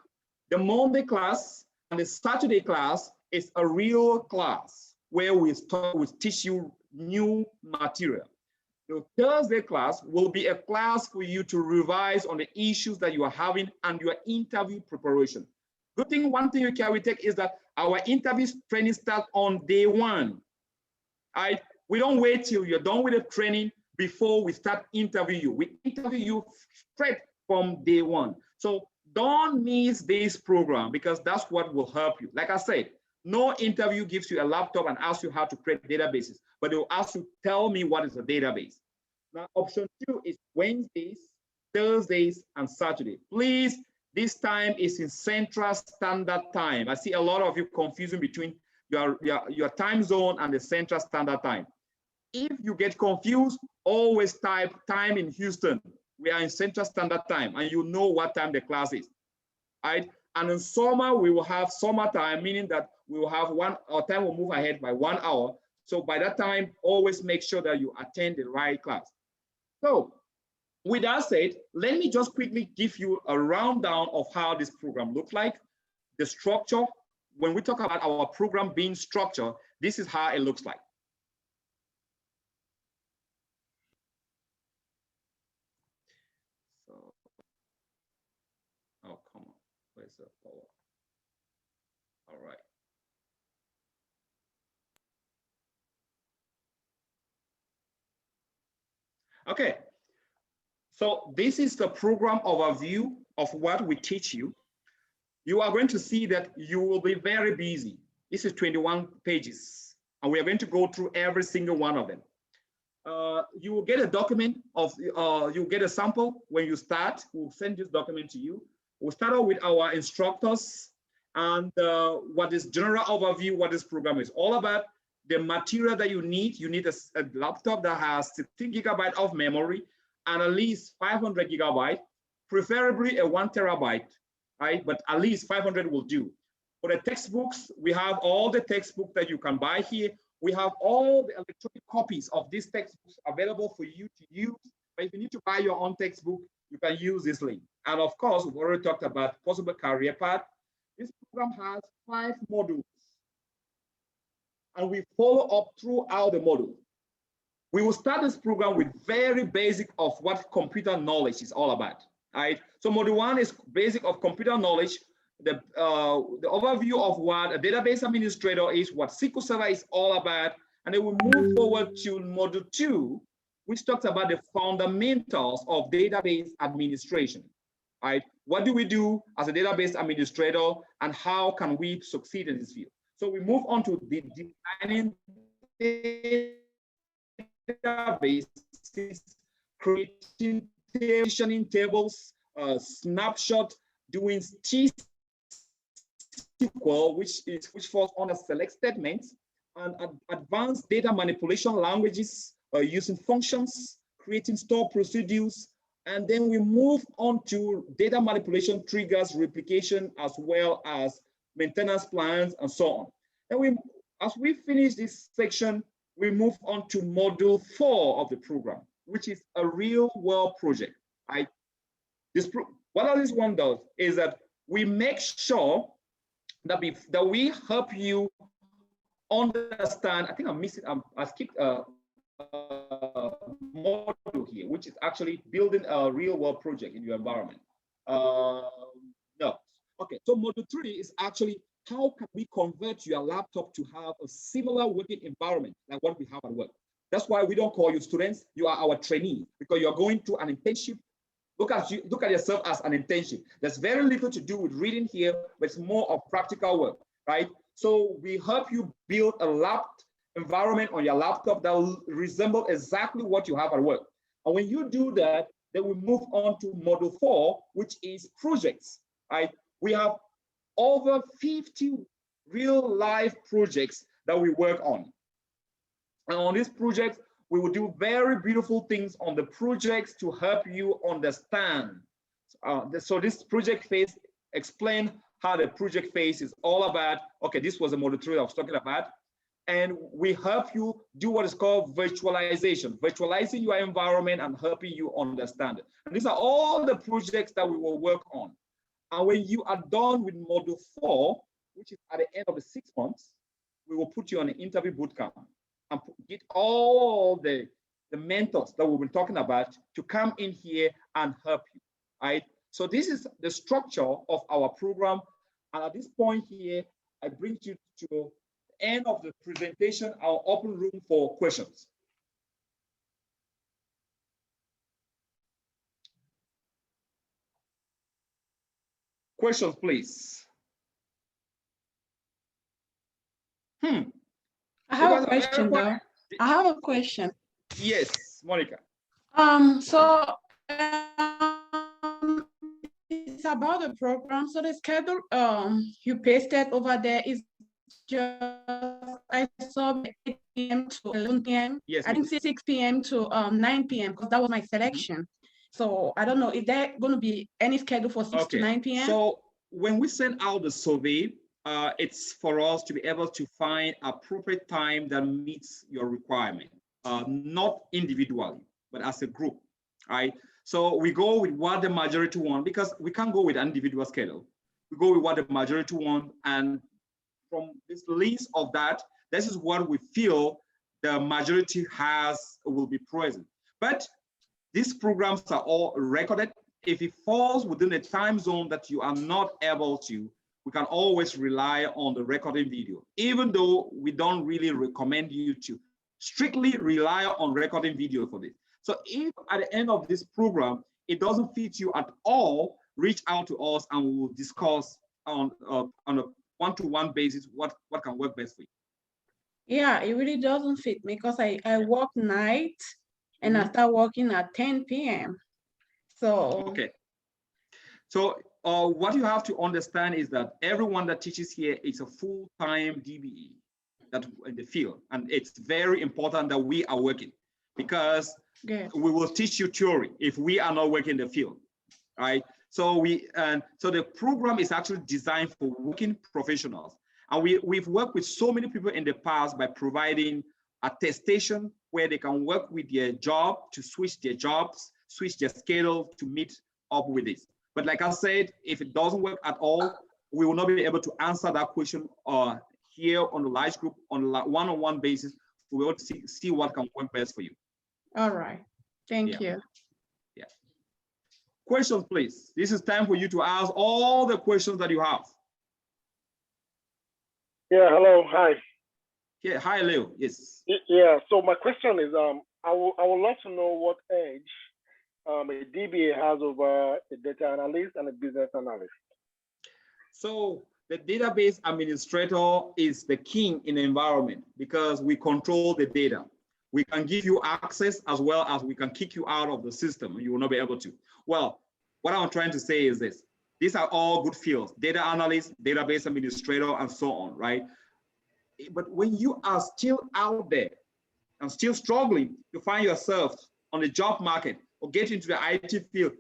the Monday class and the Saturday class is a real class where we teach you new material. The Thursday class will be a class for you to revise on the issues that you are having and your interview preparation. Good thing, one thing with KiawiTech is that our interview training starts on day 1. We don't wait till you're done with the training before we start interviewing you. We interview you straight from day 1. So don't miss this program because that's what will help you. Like I said, no interview gives you a laptop and asks you how to create databases, but they will ask you, tell me what is a database. Now, option 2 is Wednesdays, Thursdays, and Saturday. Please, this time is in Central Standard Time. I see a lot of you confusing between your time zone and the Central Standard Time. If you get confused, always type time in Houston. We are in Central Standard Time, and you know what time the class is. Right? And in summer, we will have summertime, meaning that we will have our time will move ahead by 1 hour. So by that time, always make sure that you attend the right class. So with that said, let me just quickly give you a rundown of how this program looks like. The structure, when we talk about our program being structured, this is how it looks like. So, oh, come on, where's the power? All right. Okay, so this is the program overview of what we teach you. You are going to see that you will be very busy. This is 21 pages, and we are going to go through every single one of them. You will get a document of, you'll get a sample when you start. We'll send this document to you. We'll start out with our instructors, And what is general overview, what this program is all about, the material that you need a laptop that has 16 gigabyte of memory and at least 500 gigabyte, preferably a 1 terabyte, right? But at least 500 will do. For the textbooks, we have all the textbooks that you can buy here. We have all the electronic copies of these textbooks available for you to use. But if you need to buy your own textbook, you can use this link. And of course, we've already talked about possible career path. This program has 5 modules. And we follow up throughout the module. We will start this program with very basic of what computer knowledge is all about. Right? So module 1 is basic of computer knowledge, the overview of what a database administrator is, what SQL Server is all about, and then we move forward to module 2, which talks about the fundamentals of database administration. Right? What do we do as a database administrator, and how can we succeed in this field? So we move on to the designing databases, creating tables, snapshot, doing T-SQL, which falls under select statements, and advanced data manipulation languages, using functions, creating store procedures, and then we move on to data manipulation triggers, replication, as well as maintenance plans, and so on. And as we finish this section, we move on to module 4 of the program, which is a real world project. What this one does is that we make sure that we help you understand. I think I'm missing, I skipped a module here, which is actually building a real world project in your environment. No. Okay, so module 3 is actually how can we convert your laptop to have a similar working environment like what we have at work. That's why we don't call you students, you are our trainees, because you're going to an internship. Look at yourself as an internship. There's very little to do with reading here, but it's more of practical work, right? So we help you build a lab environment on your laptop that will resemble exactly what you have at work. And when you do that, then we move on to module 4, which is projects, right? We have over 50 real life projects that we work on. And on these projects, we will do very beautiful things on the projects to help you understand. So this project phase, explain how the project phase is all about. Okay, this was a module 3 I was talking about. And we help you do what is called virtualization, virtualizing your environment and helping you understand it. And these are all the projects that we will work on. And when you are done with module 4, which is at the end of the 6 months, we will put you on an interview bootcamp and get all the mentors that we've been talking about to come in here and help you, right? So this is the structure of our program. And at this point here, I bring you to the end of the presentation. I'll open room for questions. Questions, please. I have a question though. I have a question. Yes, Monica. It's about the program. So the schedule you pasted over there is just, I saw 8 p.m. to 11 p.m. Yes. I didn't see 6 p.m. to 9 p.m. because that was my selection. So I don't know, is there going to be any schedule for 6 to 9 p.m.? So when we send out the survey, it's for us to be able to find appropriate time that meets your requirement, not individually, but as a group, right? So we go with what the majority want, because we can't go with an individual schedule. We go with what the majority want, and from this list of that, this is what we feel the majority will be present. But these programs are all recorded. If it falls within a time zone that you are not able to, we can always rely on the recording video, even though we don't really recommend you to strictly rely on recording video for this. So if at the end of this program, it doesn't fit you at all, reach out to us and we will discuss on a one-to-one basis what can work best for you. Yeah, it really doesn't fit me because I work night and I start working at 10 p.m. So okay. So what you have to understand is that everyone that teaches here is a full-time DBE that in the field, and it's very important that we are working, because we will teach you theory if we are not working in the field, right? So so the program is actually designed for working professionals, and we've worked with so many people in the past by providing attestation where they can work with their job to switch their jobs, switch their schedule to meet up with this. But like I said, if it doesn't work at all, we will not be able to answer that question here on the live group on a one-on-one basis. We will see what can work best for you. All right. Thank you. Yeah. Questions, please. This is time for you to ask all the questions that you have. Yeah, hello, hi. Yeah, hi, Leo. Yes. Yeah, so my question is, I would love to know what edge a DBA has over a data analyst and a business analyst. So the database administrator is the king in the environment because we control the data. We can give you access as well as we can kick you out of the system. You will not be able to. Well, what I'm trying to say is this. These are all good fields: data analyst, database administrator, and so on, right? But when you are still out there and still struggling to find yourself on the job market or get into the IT field,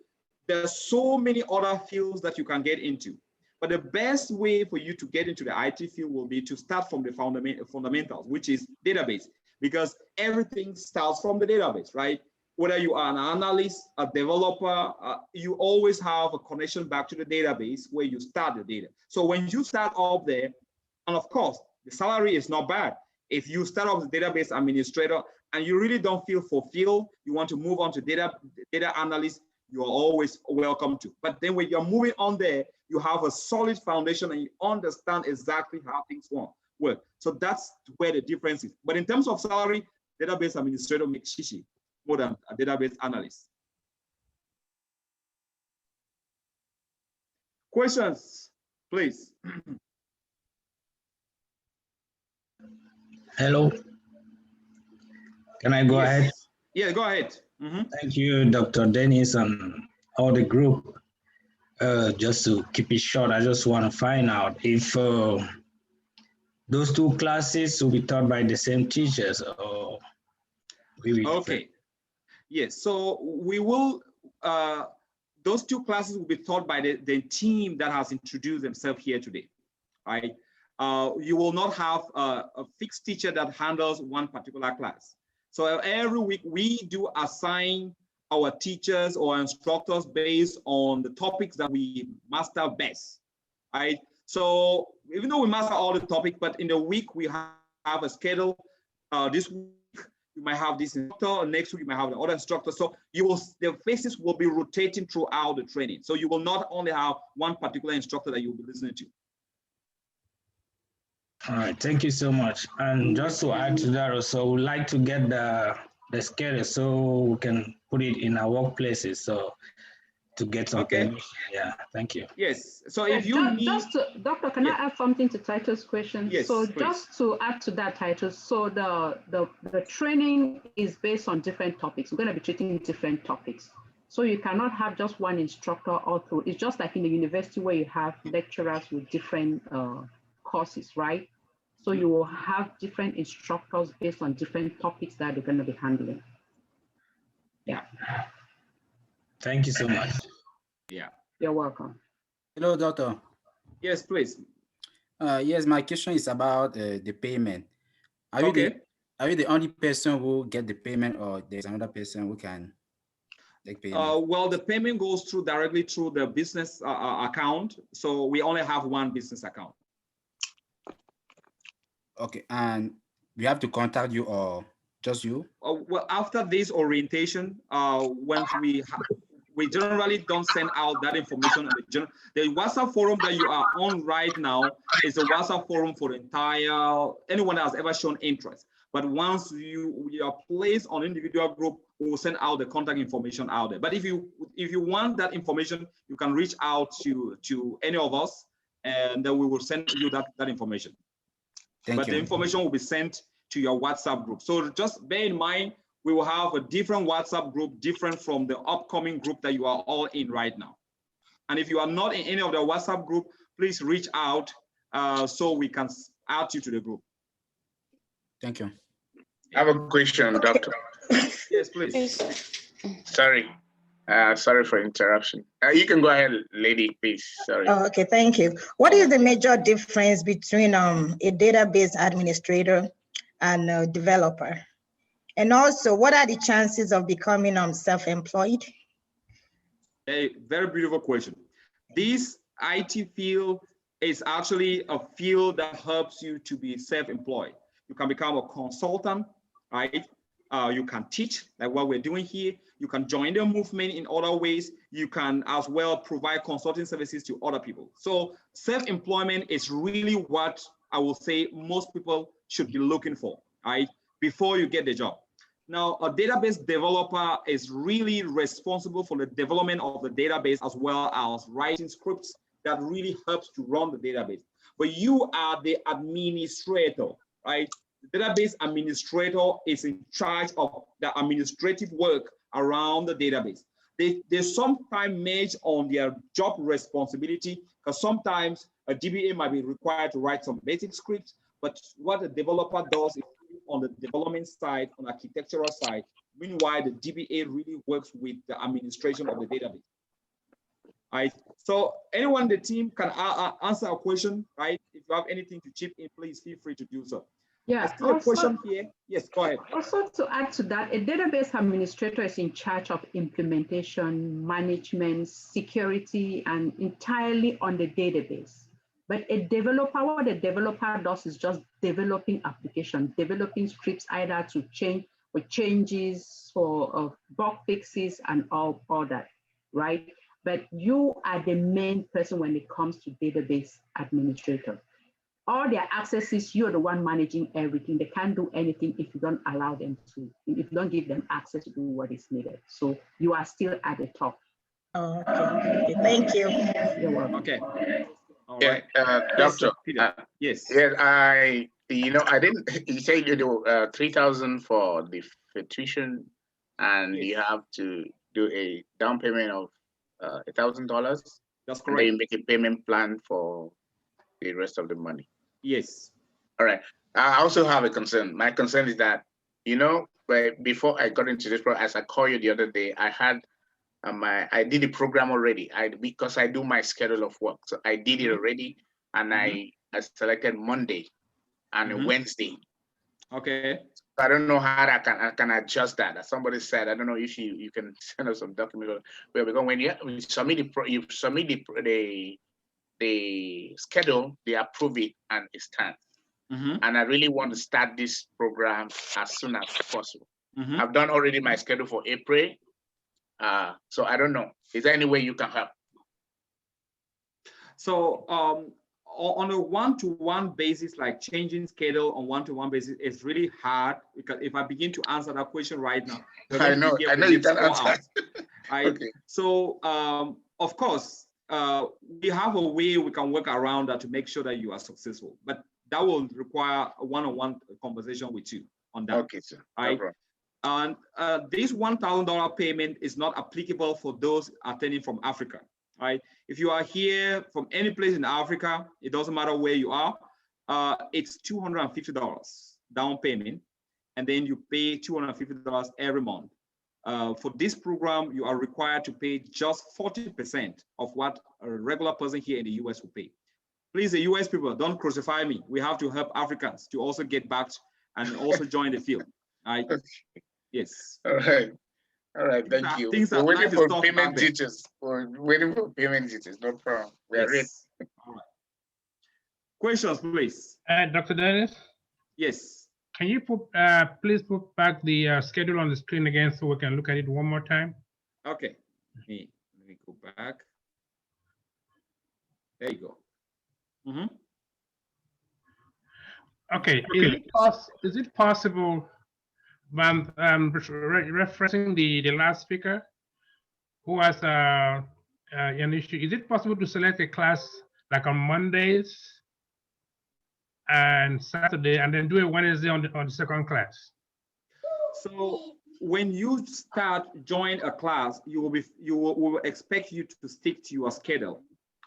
there are so many other fields that you can get into. But the best way for you to get into the IT field will be to start from the fundamentals, which is database, because everything starts from the database, right? Whether you are an analyst, a developer, you always have a connection back to the database where you start the data. So when you start up there, and of course, the salary is not bad. If you start off as a database administrator and you really don't feel fulfilled, you want to move on to data analyst, you are always welcome to. But then when you're moving on there, you have a solid foundation and you understand exactly how things work. So that's where the difference is. But in terms of salary, database administrator makes shishi more than a database analyst. Questions, please. Hello. Can I go ahead? Yeah, go ahead. Thank you, Dr. Dennis and all the group. Just to keep it short, I just want to find out if those two classes will be taught by the same teachers or okay. Yes, so we will, those two classes will be taught by the team that has introduced themselves here today, right? You will not have a fixed teacher that handles one particular class. So every week we do assign our teachers or instructors based on the topics that we master best, right? So even though we master all the topics, but in the week we have a schedule. This week you might have this instructor, next week you might have the other instructor. So the faces will be rotating throughout the training. So you will not only have one particular instructor that you'll be listening to. All right, thank you so much. And just to add to that also, we'd like to get the schedule so we can put it in our workplaces. So to get some permission. Yeah, thank you. Yes, so if you Doctor, can I add something to Titus' question? Yes, so please. Just to add to that, Titus, so the training is based on different topics. We're going to be treating different topics. So you cannot have just one instructor all through. It's just like in the university where you have lecturers with different courses, right? So you will have different instructors based on different topics that they're going to be handling. Yeah. Thank you so much. Yeah. You're welcome. Hello, doctor. Yes, please. Yes, my question is about the payment. Are you the only person who get the payment, or there's another person who can take payment? Well, the payment goes directly through the business account. So we only have one business account. Okay, and we have to contact you or just you? Well, after this orientation, once we generally don't send out that information. The WhatsApp forum that you are on right now is a WhatsApp forum for anyone that has ever shown interest. But once you are placed on individual group, we will send out the contact information out there. But if you want that information, you can reach out to any of us, and then we will send you that information. But the information will be sent to your WhatsApp group. So just bear in mind, we will have a different WhatsApp group, different from the upcoming group that you are all in right now. And if you are not in any of the WhatsApp group, please reach out so we can add you to the group. Thank you. I have a question, Doctor. Yes, please. Sorry. Sorry for interruption. You can go ahead, lady, please. Sorry. Oh, okay, thank you. What is the major difference between a database administrator and a developer? And also, what are the chances of becoming self-employed? A very beautiful question. This IT field is actually a field that helps you to be self-employed. You can become a consultant, right? You can teach, like what we're doing here. You can join the movement in other ways. You can as well provide consulting services to other people. So self-employment is really what I will say most people should be looking for, right? Before you get the job. Now, a database developer is really responsible for the development of the database as well as writing scripts that really helps to run the database. But you are the administrator, right? The database administrator is in charge of the administrative work around the database. They sometimes merge on their job responsibility because sometimes a DBA might be required to write some basic scripts, but what the developer does is on the development side, on the architectural side. Meanwhile, the DBA really works with the administration of the database. Right. So anyone in the team can answer a question, right? If you have anything to chip in, please feel free to do so. Yeah, I still a question here. Yes, go ahead. Also to add to that, a database administrator is in charge of implementation, management, security, and entirely on the database. But a developer, what a developer does is just developing applications, developing scripts either to change or changes for bug fixes and all that, right? But you are the main person when it comes to database administrator. All their accesses, you're the one managing everything. They can't do anything if you don't allow them to, if you don't give them access to do what is needed. So you are still at the top. Oh, okay. Thank you. You're welcome. Okay. All Yeah, right. Doctor. Yes. Yes, I didn't. You said you do 3,000 for the tuition, and you have to do a down payment of $1,000. That's correct. And then you make a payment plan for the rest of the money. Yes. All right. I also have a concern. My concern is that, before I got into this program, as I called you the other day, I had I did the program already. Because I do my schedule of work, so I did it already, and I selected Monday and Wednesday. Okay. I don't know how I can adjust that. As somebody said, I don't know if you can send us some document. Because when you submit the schedule, they approve it and it stands. And I really want to start this program as soon as possible. I've done already my schedule for April. So I don't know. Is there any way you can help? So on a one-to-one basis, like changing schedule on one-to-one basis, is really hard because if I begin to answer that question right now, I know you can answer. Okay. So of course, we have a way we can work around that to make sure that you are successful, but that will require a one-on-one conversation with you on that. Okay, sir. Right? No and this $1,000 payment is not applicable for those attending from Africa. Right? If you are here from any place in Africa, it doesn't matter where you are, it's $250 down payment, and then you pay $250 every month. For this program, you are required to pay just 40% of what a regular person here in the US will pay. Please, the US people, don't crucify me. We have to help Africans to also get back and also join the field. Right? Yes. All right. All right, thank you. We're waiting for payment details. We're waiting for payment details. No problem. We are ready. All right. Questions, please. Dr. Dennis? Yes. Can you please put back the schedule on the screen again so we can look at it one more time? Okay. Let me go back. There you go. Okay. Is it possible? I'm referencing the last speaker who has an issue. Is it possible to select a class like on Mondays and Saturday, and then do a Wednesday on the second class? So when you start join a class, we will expect you to stick to your schedule,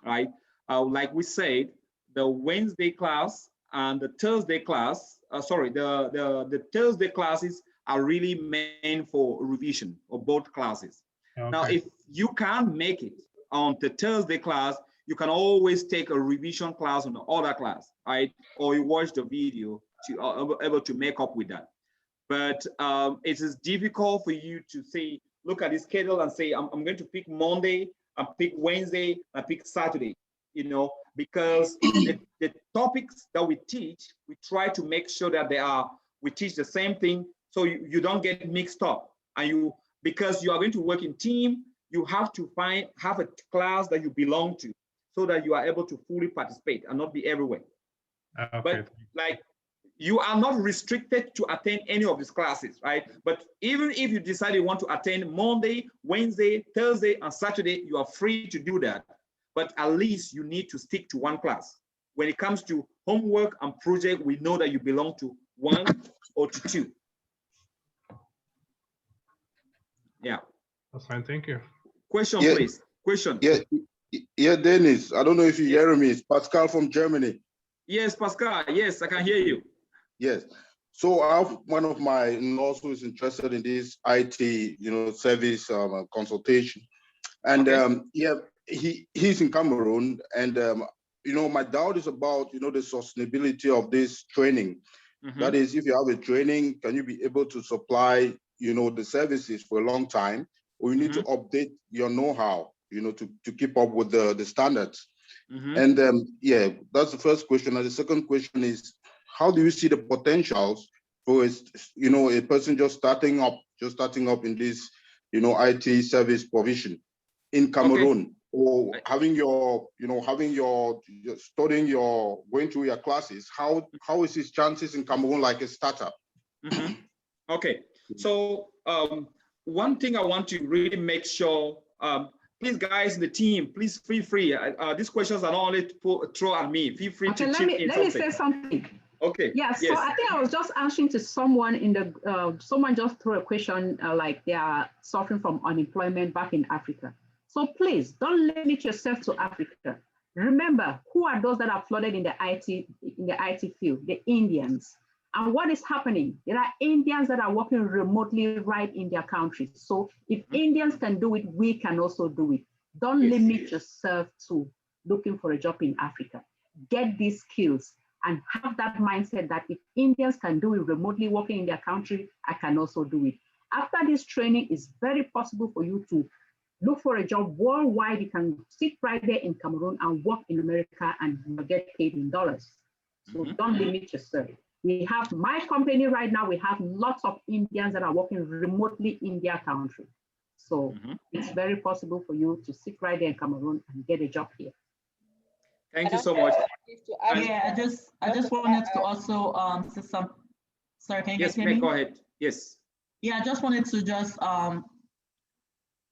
right? Like we said, the Wednesday class and the Thursday class, the Thursday classes are really meant for revision of both classes. Okay. Now, if you can't make it on the Thursday class, you can always take a revision class on the other class, right? Or you watch the video to able to make up with that. But it is difficult for you to say, look at the schedule and say, I'm going to pick Monday, I pick Wednesday, I pick Saturday, you know, because the topics that we teach, we try to make sure that we teach the same thing, so you don't get mixed up. And because you are going to work in team, you have to have a class that you belong to, so that you are able to fully participate and not be everywhere. Okay. But like, you are not restricted to attend any of these classes, right? But even if you decide you want to attend Monday, Wednesday, Thursday, and Saturday, you are free to do that. But at least you need to stick to one class. When it comes to homework and project, we know that you belong to one or to two. Yeah. That's fine, thank you. Question, please. Question. Yeah, Dennis, I don't know if you hear me. It's Pascal from Germany. Yes, Pascal. Yes, I can hear you. Yes. So I have one of my in-laws who is interested in this IT, service consultation, and he's in Cameroon, and my doubt is about the sustainability of this training. Mm-hmm. That is, if you have a training, can you be able to supply the services for a long time, or you need to update your know-how, to keep up with the standards. Mm-hmm. And that's the first question. And the second question is, how do you see the potentials for a person just starting up in this IT service provision in Cameroon, or having going through your classes? How is his chances in Cameroon like a startup? Mm-hmm. Okay, so one thing I want to really make sure, please, guys in the team, please feel free. These questions are not only throw at me. Feel free to chip in. Let me say something. Okay. Yeah. So I think I was just answering to someone in the. Someone just threw a question like they are suffering from unemployment back in Africa. So please don't limit yourself to Africa. Remember, who are those that are flooded in the IT field? The Indians. And what is happening? There are Indians that are working remotely right in their countries. So if Indians can do it, we can also do it. Don't limit yourself to looking for a job in Africa. Get these skills and have that mindset that if Indians can do it remotely working in their country, I can also do it. After this training, it's very possible for you to look for a job worldwide. You can sit right there in Cameroon and work in America and get paid in dollars. So don't limit yourself. We have my company right now, we have lots of Indians that are working remotely in their country. So it's very possible for you to sit right there in Cameroon and get a job here. Thank you so much. Yeah, I just wanted to also say some. Sorry, can you guys hear me? Go ahead. Yes. Yeah, I just wanted to just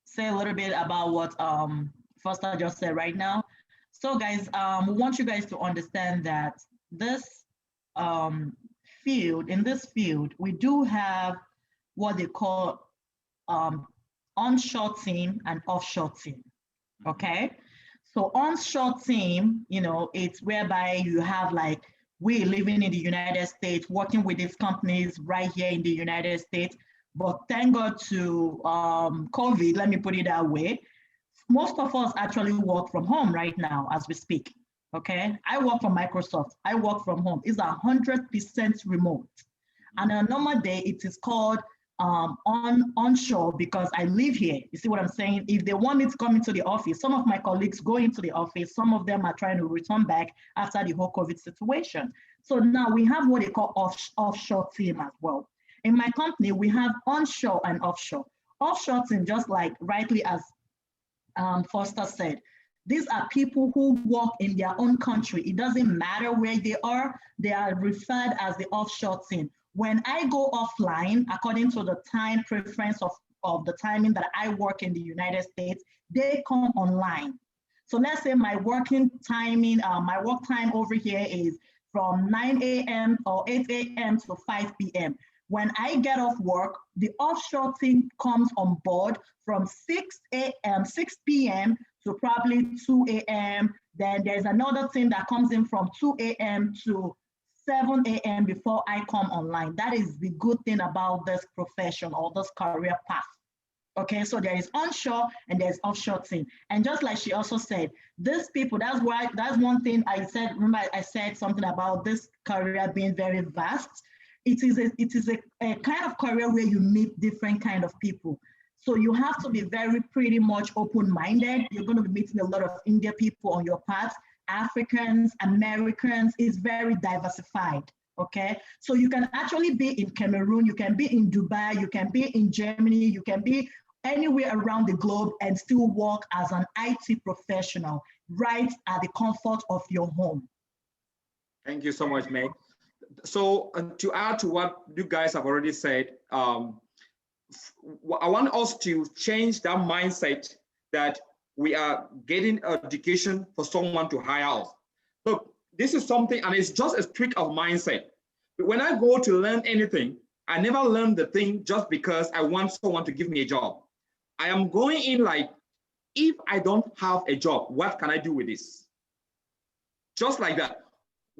say a little bit about what Foster just said right now. So guys, we want you guys to understand that this in this field, we do have what they call onshore team and offshore team. Okay. So onshore team, it's whereby you have like, we living in the United States, working with these companies right here in the United States. But thank God to COVID, let me put it that way. Most of us actually work from home right now as we speak. Okay, I work for Microsoft. I work from home. It's 100% remote. And on a normal day, it is called onshore because I live here. You see what I'm saying? If they want me to come into the office, some of my colleagues go into the office. Some of them are trying to return back after the whole COVID situation. So now we have what they call offshore team as well. In my company, we have onshore and offshore. Offshore team, just like rightly as Foster said, these are people who work in their own country. It doesn't matter where they are referred as the offshore team. When I go offline, according to the time preference of the timing that I work in the United States, they come online. So let's say my working timing, my work time over here is from 9 a.m. or 8 a.m. to 5 p.m. When I get off work, the offshore team comes on board from 6 p.m. to probably 2 a.m. Then there's another team that comes in from 2 a.m. to 7 a.m. before I come online. That is the good thing about this profession or this career path. Okay, so there is onshore and there's offshore team. And just like she also said, these people, that's one thing I said, remember I said something about this career being very vast. It is a kind of career where you meet different kind of people. So you have to be pretty much open-minded. You're going to be meeting a lot of Indian people on your path, Africans, Americans. It's very diversified. Okay, so you can actually be in Cameroon, you can be in Dubai, you can be in Germany, you can be anywhere around the globe and still work as an IT professional right at the comfort of your home. Thank you so much, Meg. So to add to what you guys have already said, I want us to change that mindset that we are getting education for someone to hire us. Look, this is something, and it's just a trick of mindset. But when I go to learn anything, I never learn the thing just because I want someone to give me a job. I am going in like, if I don't have a job, what can I do with this? Just like that.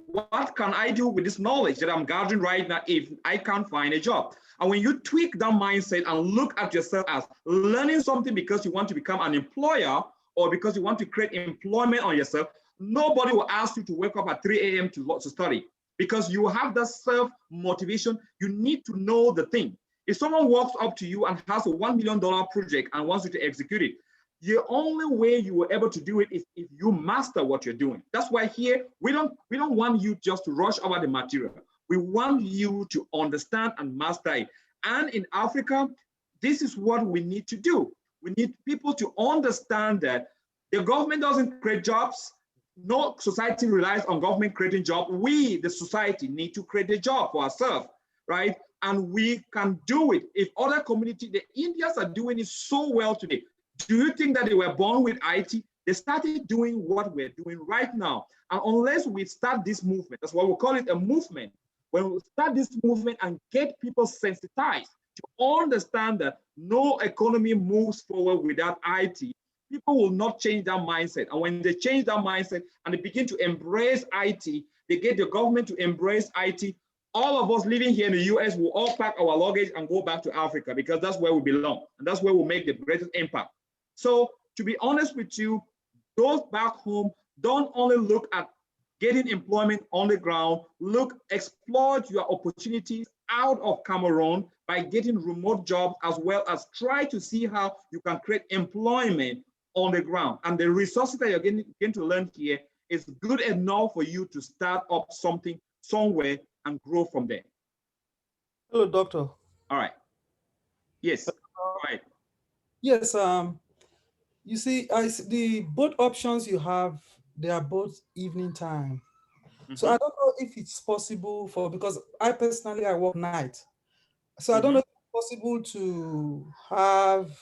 What can I do with this knowledge that I'm gathering right now if I can't find a job? And when you tweak that mindset and look at yourself as learning something because you want to become an employer or because you want to create employment on yourself, nobody will ask you to wake up at 3 a.m. to study because you have that self-motivation. You need to know the thing. If someone walks up to you and has a $1 million project and wants you to execute it, the only way you were able to do it is if you master what you're doing. That's why here, we don't want you just to rush over the material. We want you to understand and master it. And in Africa, this is what we need to do. We need people to understand that the government doesn't create jobs. No society relies on government creating jobs. We, the society, need to create a job for ourselves, right? And we can do it. If other communities, the Indians are doing it so well today. Do you think that they were born with IT? They started doing what we're doing right now. And unless we start this movement, that's why we call it a movement. When we start this movement and get people sensitized to understand that no economy moves forward without IT, people will not change that mindset. And when they change that mindset and they begin to embrace IT, they get the government to embrace IT, all of us living here in the US will all pack our luggage and go back to Africa because that's where we belong. And that's where we'll make the greatest impact. So to be honest with you, those back home, don't only look at getting employment on the ground, exploit your opportunities out of Cameroon by getting remote jobs, as well as try to see how you can create employment on the ground. And the resources that you're going to learn here is good enough for you to start up something somewhere and grow from there. Hello, doctor. All right. Yes. All right. Yes. You see, the both options you have, they are both evening time. So I don't know if it's possible because I personally, I work night. So I don't know if it's possible to have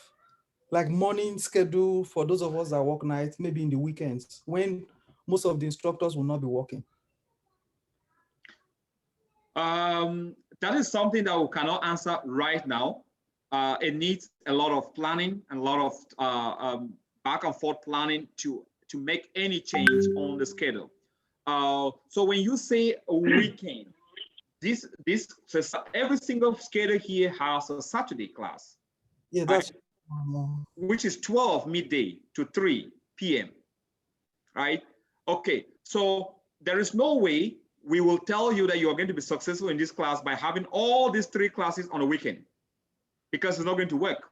like morning schedule for those of us that work night, maybe in the weekends when most of the instructors will not be working. That is something that we cannot answer right now. It needs a lot of planning and a lot of back and forth planning to make any change on the schedule. So when you say a weekend, every single schedule here has a Saturday class. Yeah, that's which is 12 midday to 3 p.m. Right? Okay, so there is no way we will tell you that you are going to be successful in this class by having all these 3 classes on a weekend, because it's not going to work.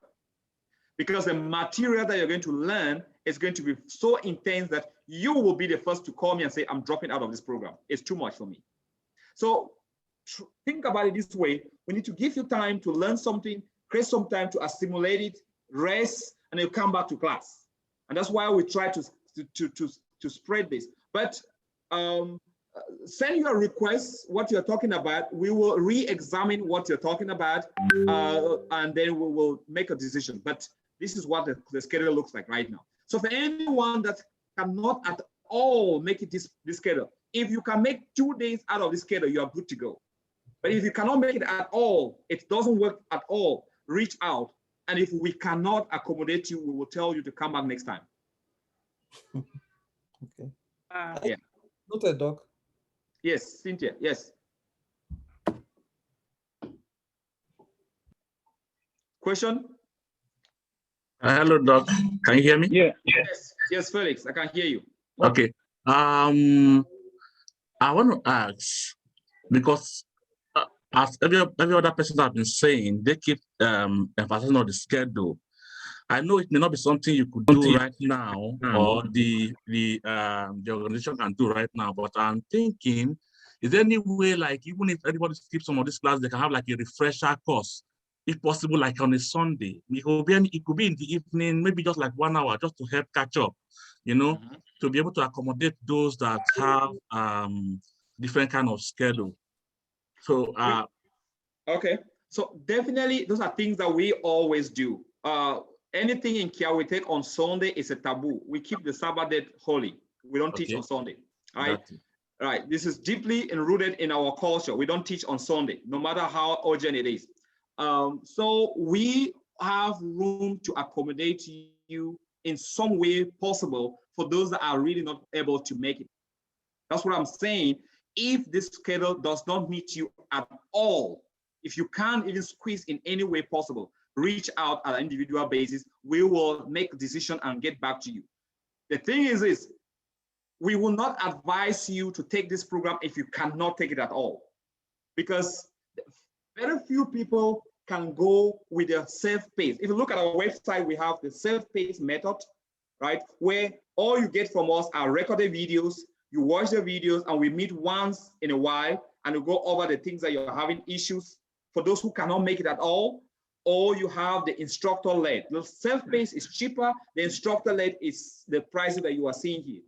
Because the material that you're going to learn is going to be so intense that you will be the first to call me and say, I'm dropping out of this program. It's too much for me. So think about it this way. We need to give you time to learn something, create some time to assimilate it, rest, and then come back to class. And that's why we try to spread this. But send your requests, what you're talking about. We will re-examine what you're talking about, and then we will make a decision. But this is what the schedule looks like right now. So for anyone that cannot at all make it this schedule, if you can make 2 days out of this schedule, you are good to go. But if you cannot make it at all, it doesn't work at all, reach out. And if we cannot accommodate you, we will tell you to come back next time. Okay. Yeah. Noted, Doc. Yes, Cynthia, yes. Question? Hello, Doc. Can you hear me? Yeah. Yes, Felix, I can hear you. Okay. I want to ask, because as every other person has been saying, they keep emphasizing on the schedule. I know it may not be something you could do right now, or the organization can do right now, but I'm thinking, is there any way, like, even if everybody skips some of this class, they can have like a refresher course, if possible, like on a Sunday. It could be in the evening, maybe just like 1 hour, just to help catch up, you know, to be able to accommodate those that have different kind of schedule. So okay, so definitely those are things that we always do. Anything in KiawiTech on Sunday is a taboo. We keep the Sabbath day holy. We don't teach on Sunday. Right? Right. This is deeply enrooted in our culture. We don't teach on Sunday, no matter how urgent it is. So we have room to accommodate you in some way possible for those that are really not able to make it. That's what I'm saying. If this schedule does not meet you at all, if you can't even squeeze in any way possible, reach out on an individual basis. We will make a decision and get back to you. The thing is this, we will not advise you to take this program if you cannot take it at all, because very few people can go with a self-paced. If you look at our website, we have the self-paced method, right? Where all you get from us are recorded videos. You watch the videos and we meet once in a while and we go over the things that you're having issues. For those who cannot make it at all, or you have the instructor-led. The self-paced is cheaper. The instructor-led is the price that you are seeing here.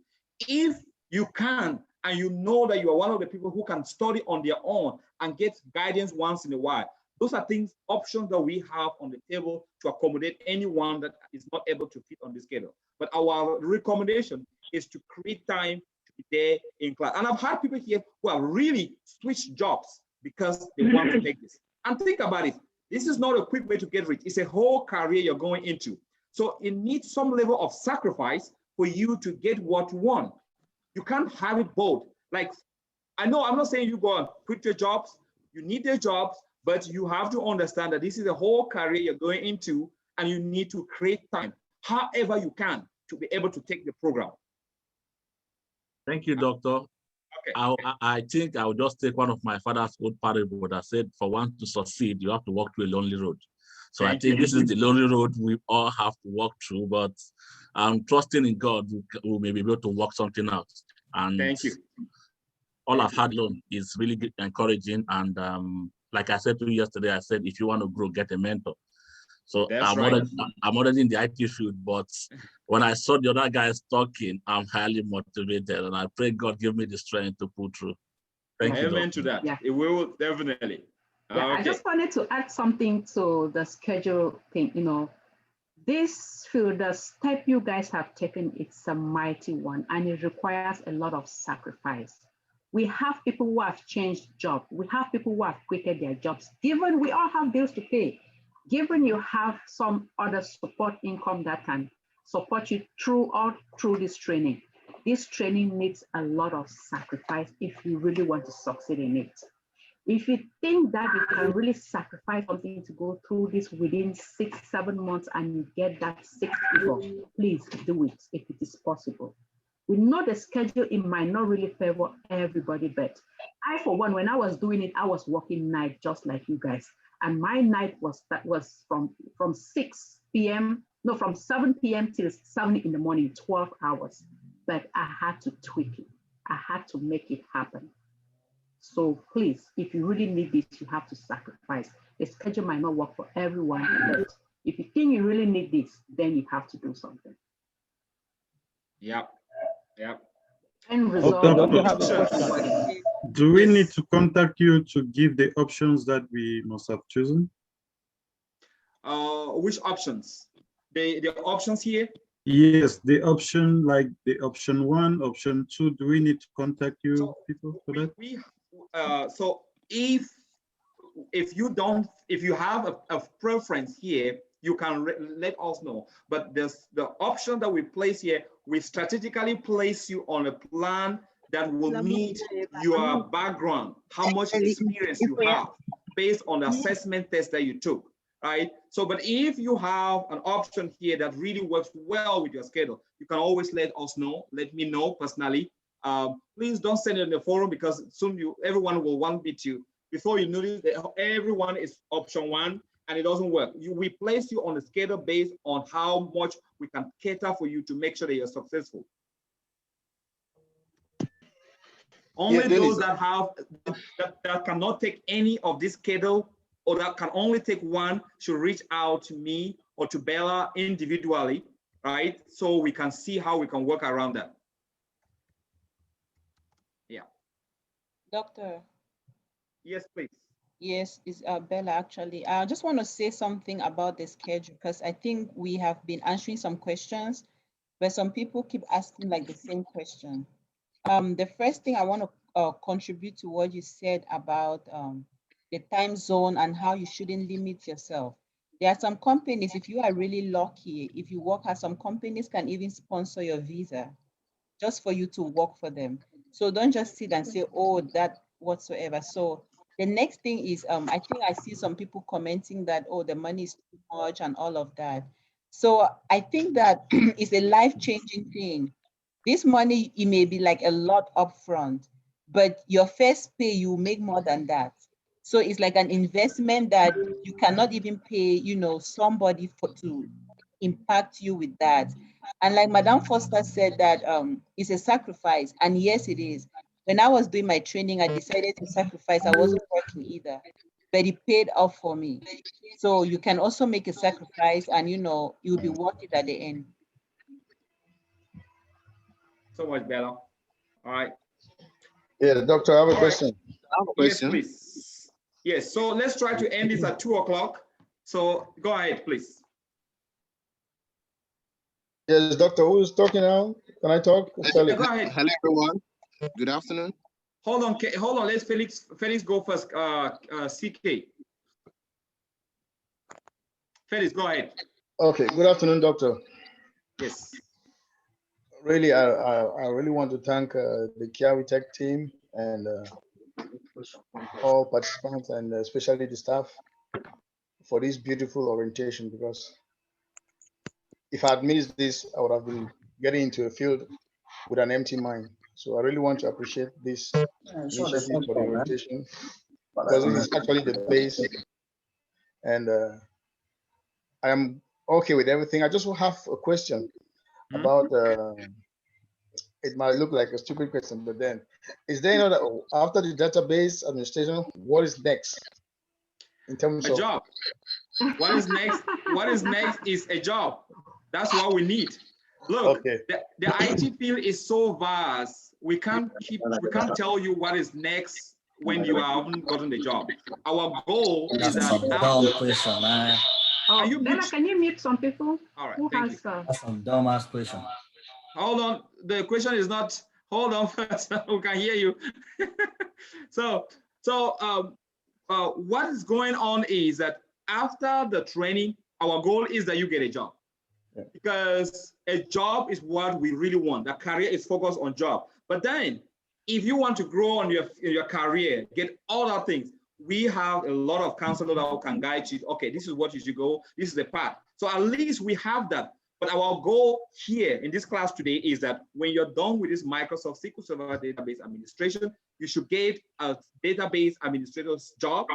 If you can, and you know that you are one of the people who can study on their own and get guidance once in a while, those are options that we have on the table to accommodate anyone that is not able to fit on the schedule. But our recommendation is to create time to be there in class. And I've had people here who have really switched jobs because they want to take this. And think about it. This is not a quick way to get rich. It's a whole career you're going into. So it needs some level of sacrifice for you to get what you want. You can't have it both. Like, I know I'm not saying you go and quit your jobs. You need your jobs, but you have to understand that this is a whole career you're going into, and you need to create time, however you can, to be able to take the program. Thank you, Doctor. Okay. I think I'll just take one of my father's old parable that said, for one to succeed, you have to walk through a lonely road. So I think this is the lonely road we all have to walk through, but I'm trusting in God we may be able to work something out. And thank you. All I've had learned is really encouraging. And like I said to you yesterday, I said, if you want to grow, get a mentor. So I'm already in the IT field, but when I saw the other guys talking, I'm highly motivated, and I pray God give me the strength to pull through. Thank you. Amen to that. Yeah. It will definitely. Yeah, okay. I just wanted to add something to the schedule thing. You know, this field, the step you guys have taken, it's a mighty one, and it requires a lot of sacrifice. We have people who have changed jobs. We have people who have quitted their jobs. Given we all have bills to pay, given you have some other support income that can support you through this training needs a lot of sacrifice if you really want to succeed in it. If you think that you can really sacrifice something to go through this within 6-7 months and you get that 6 figure, please do it if it is possible. We know the schedule, it might not really favor everybody, but I, for one, when I was doing it, I was working night just like you guys. And my night was from 6 p.m., no, from 7 p.m. till 7 in the morning, 12 hours. But I had to tweak it. I had to make it happen. So please, if you really need this, you have to sacrifice. The schedule might not work for everyone, but if you think you really need this, then you have to do something. Yep. Yep. End result. Do we need to contact you to give the options that we must have chosen? Which options? The options here? Yes, the option, like the option 1, option 2. Do we need to contact you people for that? So if if you have a preference here, you can let us know. But there's the option that we place here, we strategically place you on a plan that will meet your background, how much experience you have based on the assessment test that you took, right? So, but if you have an option here that really works well with your schedule, you can always let us know, let me know personally. Please don't send it in the forum because soon everyone will want me to, before you notice that everyone is option one and it doesn't work. We place you on a schedule based on how much we can cater for you to make sure that you're successful. Only those that have that cannot take any of this schedule or that can only take one should reach out to me or to Bella individually, right? So we can see how we can work around that. Yeah. Doctor. Yes, please. Yes, it's Bella actually. I just want to say something about the schedule because I think we have been answering some questions, but some people keep asking like the same question. The first thing I want to contribute to what you said about the time zone and how you shouldn't limit yourself. There are some companies, if you are really lucky, if you work at some companies can even sponsor your visa just for you to work for them. So don't just sit and say, oh, that whatsoever. So the next thing is, I think I see some people commenting that, oh, the money is too much and all of that. So I think that it's a life-changing thing. This money, it may be like a lot upfront, but your first pay, you make more than that. So it's like an investment that you cannot even pay, you know, somebody to impact you with that. And like Madame Foster said that it's a sacrifice, and yes, it is. When I was doing my training, I decided to sacrifice. I wasn't working either, but it paid off for me. So you can also make a sacrifice, and you know, you'll be worth it at the end. So much, Bella. All right. Yeah, doctor, I have a question. Yes, please. Yes, so let's try to end this at 2 o'clock. So go ahead, please. Yes, doctor, who's talking now? Can I talk? Go ahead. Hello, everyone. Good afternoon. Hold on, let Felix go first. CK. Felix, go ahead. Okay, good afternoon, doctor. Yes. Really, I really want to thank the KiawiTech team and all participants and especially the staff for this beautiful orientation, because if I had missed this, I would have been getting into a field with an empty mind. So I really want to appreciate this initiative for the orientation, because this is actually the base, and I am okay with everything. I just have a question about, it might look like a stupid question, but then, is there another, after the database administration, what is next? In terms of job. What is next? What is next is a job. That's what we need. Look, okay. the IT field is so vast. We can't tell you what is next when you haven't gotten the job. Our goal is that. Dumb question, man. Oh, Bella, can you mute some people? All right, who thank has, you. That's some dumbass question. Hold on, the question is not. Hold on first. We can hear you. So what is going on is that after the training, our goal is that you get a job, because a job is what we really want. The career is focused on job. But then if you want to grow on your career, get all that things, we have a lot of counselors that can guide you. Okay, this is what you should go. This is the path. So at least we have that. But our goal here in this class today is that when you're done with this Microsoft SQL Server database administration, you should get a database administrator's job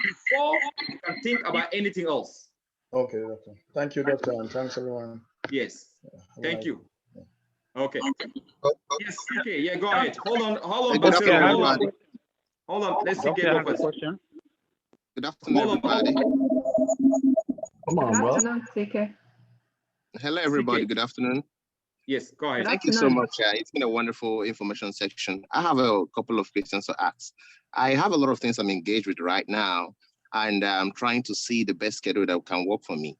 before you can think about anything else. Okay, doctor. Thank you, doctor, and thanks everyone. Yes, thank you. Okay. Yes, okay, yeah, go ahead. Hold on, hold on. Let's see. Go first. Good afternoon, everybody. Come on, bro. Hello, everybody. Good afternoon. Yes, go ahead. Thank you so much. It's been a wonderful information section. I have a couple of questions to ask. I have a lot of things I'm engaged with right now, and I'm trying to see the best schedule that can work for me.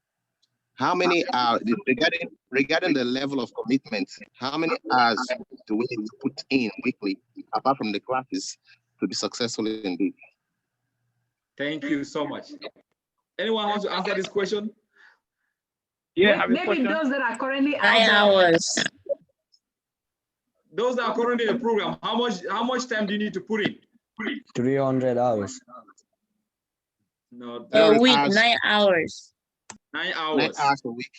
How many regarding the level of commitment, how many hours do we need to put in weekly, apart from the classes, to be successful in this? Thank you so much. Anyone wants to answer this question? Yeah, maybe those that are currently out 9 there. hours. Those that are currently in the program, how much time do you need to put in? 300 hours. No, A week, 9 hours. 9 hours. 9 hours a week.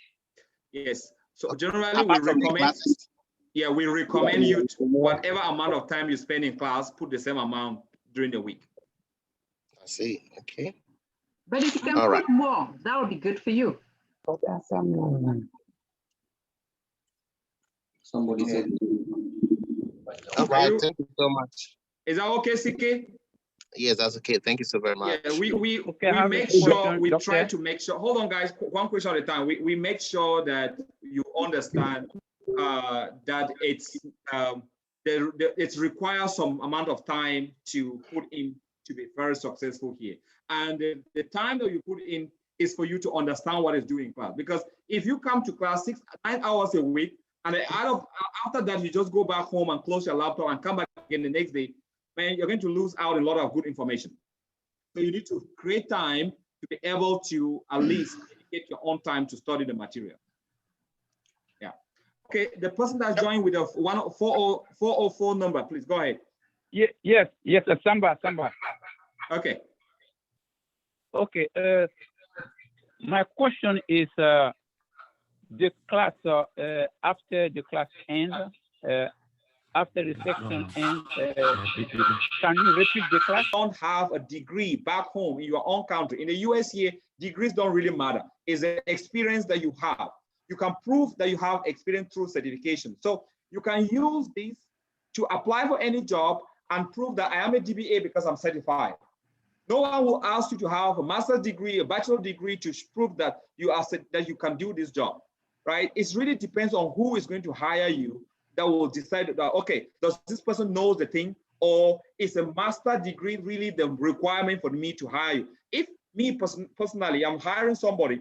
Yes. So generally, we Apart from the recommend. classes. Yeah, we recommend you to whatever amount of time you spend in class, put the same amount during the week. I see. Okay. But if you can All put right. more, that would be good for you. Somebody said. All right. Thank you so much. Is that okay, CK? Yes, that's okay. Thank you so very much. Yeah, we have make a sure, question, we Doctor. try to make sure, hold on guys, one question at a time. We make sure that you understand that it requires some amount of time to put in to be very successful here. And the time that you put in is for you to understand what is doing in class. Because if you come to class 9 hours a week, and after that, you just go back home and close your laptop and come back again the next day, man, you're going to lose out on a lot of good information. So you need to create time to be able to at least dedicate your own time to study the material. Yeah. Okay, the person that's joined with a 404 number, please go ahead. Yes, Samba. Okay. Okay. My question is the class after the class ends, after the section ends, can you repeat the class? Don't have a degree back home in your own country. In the US here, degrees don't really matter. It's the experience that you have. You can prove that you have experience through certification. So you can use this to apply for any job and prove that I am a DBA because I'm certified. No one will ask you to have a master's degree, a bachelor degree to prove that you can do this job, right? It really depends on who is going to hire you that will decide that, okay, does this person know the thing, or is a master degree really the requirement for me to hire you? If me personally, I'm hiring somebody,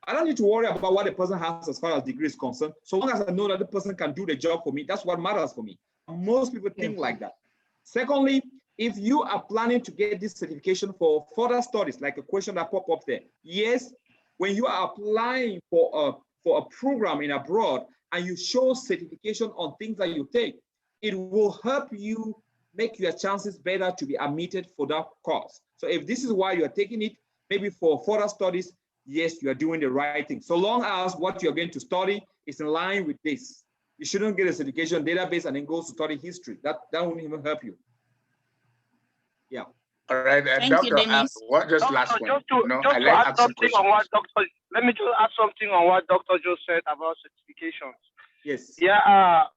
I don't need to worry about what the person has as far as degree is concerned. So long as I know that the person can do the job for me, that's what matters for me. Most people think like that. Secondly, if you are planning to get this certification for further studies, like a question that popped up there, yes, when you are applying for a program in abroad and you show certification on things that you take, it will help you make your chances better to be admitted for that course. So if this is why you're taking it, maybe for further studies, yes, you are doing the right thing. So long as what you're going to study is in line with this. You shouldn't get a certification database and then go to study history. That won't even help you. Yeah. All right, Doctor, just last one. Let me just add something on what Doctor just said about certifications. Yes. Yeah.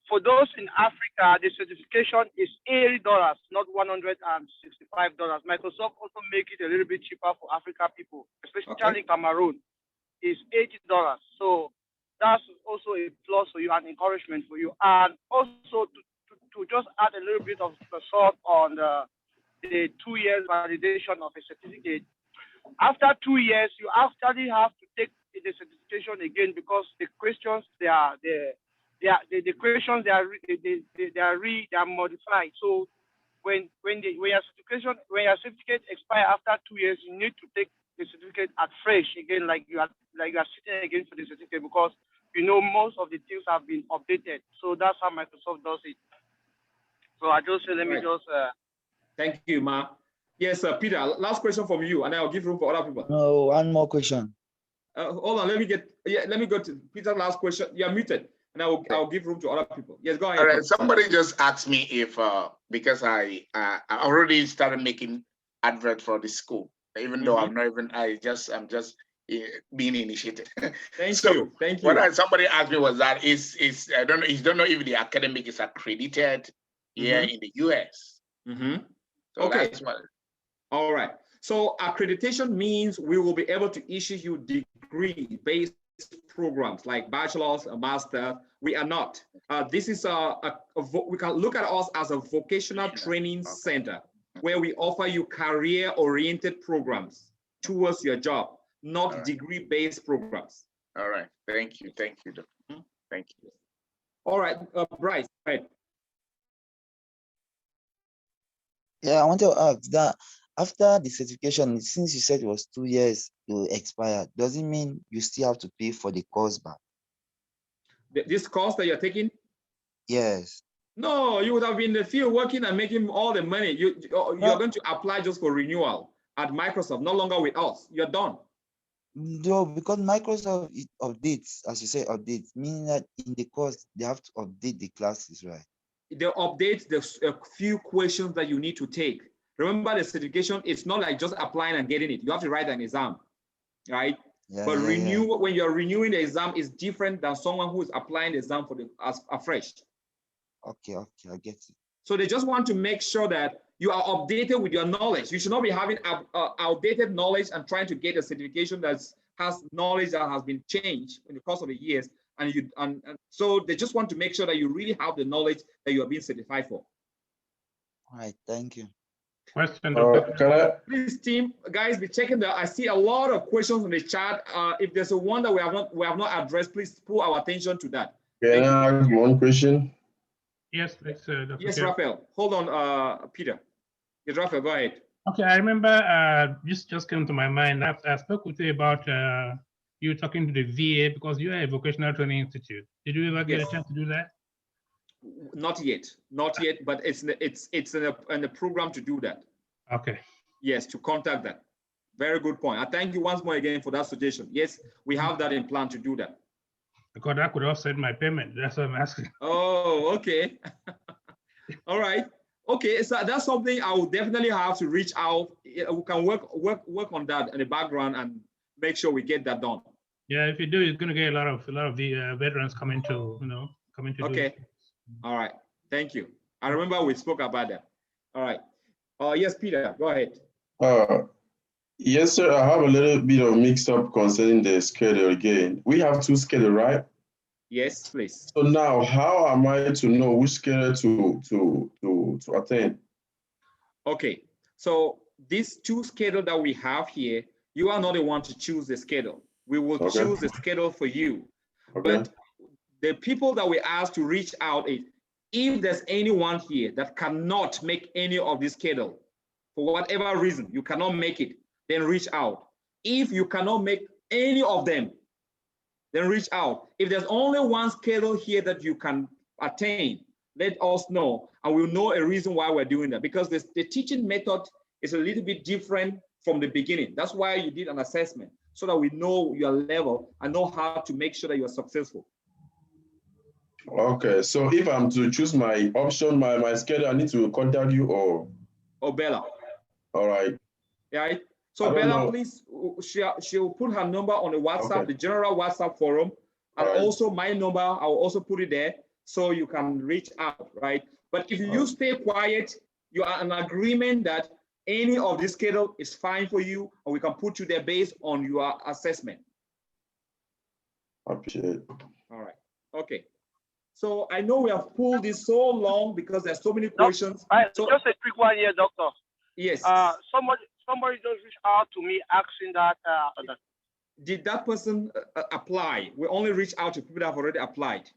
For those in Africa, the certification is $80, not $165. Microsoft also make it a little bit cheaper for African people, especially in Cameroon. It's $80. So that's also a plus for you and encouragement for you. And also to just add a little bit of salt on the 2 years validation of a certificate. After 2 years, you actually have to take the certification again because the questions they are modified. So when your certificate expire after 2 years, you need to take the certificate at fresh again, like you are sitting again for the certificate because most of the things have been updated. So that's how Microsoft does it. So I just say, let me just. Thank you, Ma. Yes, Peter. Last question from you, and I'll give room for other people. No, one more question. Hold on. Let me go to Peter's last question. You're muted, and I'll give room to other people. Yes, go ahead. All right. Somebody just asked me if because I already started making advert for the school, even though I'm just being initiated. Thank you. What somebody asked me was that is I don't know if the academic is accredited here in the US. So okay. That's what. All right. So accreditation means we will be able to issue you degree-based programs like bachelor's, a master. We are not. This is we can look at us as a vocational training center where we offer you career-oriented programs towards your job, not degree-based programs. All right. Thank you. Thank you, Doctor. Thank you. All right, Bryce, go ahead. Yeah, I want to ask that After the certification, since you said it was 2 years to expire, does it mean you still have to pay for the course back? This course that you're taking? Yes. No, you would have been in the field working and making all the money. You're going to apply just for renewal at Microsoft, no longer with us. You're done. No, because Microsoft it updates, as you say, updates, meaning that in the course they have to update the classes, right? They update the few questions that you need to take. Remember, the certification, it's not like just applying and getting it. You have to write an exam, right? Yeah, but yeah. When you're renewing the exam, is different than someone who is applying the exam for as afresh. Okay, I get it. So they just want to make sure that you are updated with your knowledge. You should not be having outdated knowledge and trying to get a certification that has knowledge that has been changed in the course of the years. And so they just want to make sure that you really have the knowledge that you are being certified for. All right, thank you. Question, Please, team, guys, be checking that. I see a lot of questions in the chat. If there's a one that we have not addressed, please pull our attention to that. Can I ask one question? Yes, please, Dr. Yes, Kiawi. Raphael. Hold on, Peter. Yes, Raphael, go ahead. Okay, I remember this just came to my mind. I spoke with you about you talking to the VA because you are a vocational training institute. Did you ever get a chance to do that? Not yet, but it's in the program to do that. Okay. Yes, to contact that. Very good point. I thank you once more again for that suggestion. Yes, we have that in plan to do that. Because that could offset my payment. That's what I'm asking. Oh, okay. All right. Okay, so that's something I will definitely have to reach out. We can work on that in the background and make sure we get that done. Yeah, if you do, you're going to get a lot of veterans coming to Okay. All right. Thank you. I remember we spoke about that. All right. Yes, Peter, go ahead. Yes, sir. I have a little bit of mixed up concerning the schedule again. We have two schedules, right? Yes, please. So now, how am I to know which schedule to attend? Okay. So these two schedules that we have here, you are not the one to choose the schedule. We will choose the schedule for you. Okay. But the people that we ask to reach out is, if there's anyone here that cannot make any of this schedule, for whatever reason, you cannot make it, then reach out. If you cannot make any of them, then reach out. If there's only one schedule here that you can attain, let us know, and we'll know a reason why we're doing that, because the teaching method is a little bit different from the beginning. That's why you did an assessment, so that we know your level and know how to make sure that you're successful. Okay, so if I'm to choose my option, my schedule, I need to contact you or Bella. All right. Yeah. So Bella, please, she'll put her number on the WhatsApp, the general WhatsApp forum, and also my number. I'll also put it there so you can reach out, right? But if you stay quiet, you are in agreement that any of this schedule is fine for you, and we can put you there based on your assessment. Appreciate it. All right. Okay. So I know we have pulled this so long because there's so many questions. So, just a quick one here, doctor. Yes. Somebody just reached out to me asking that. Did that person apply? We only reach out to people that have already applied.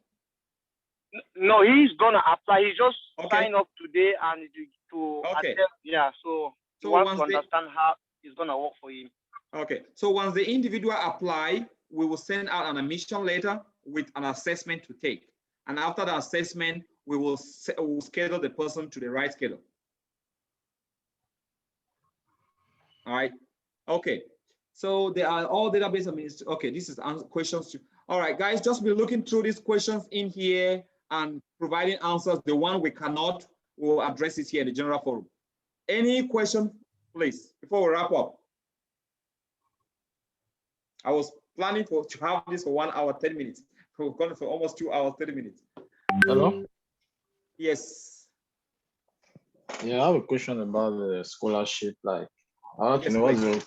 No, he's gonna apply. He just signed up today and to attend. Yeah. So he wants to understand how it's gonna work for him. Okay. So once the individual apply, we will send out an admission letter with an assessment to take. And after the assessment, we will schedule the person to the right schedule. All right. Okay. So they are all database administrators. Okay, this is questions. All right, guys, just be looking through these questions in here and providing answers. The one we cannot, we'll address it here in the general forum. Any question, please, before we wrap up? I was planning to have this for 1 hour, 10 minutes. We've gone for almost 2 hours, 30 minutes. Hello? Yes. Yeah, I have a question about the scholarship. Like, I want to know what's the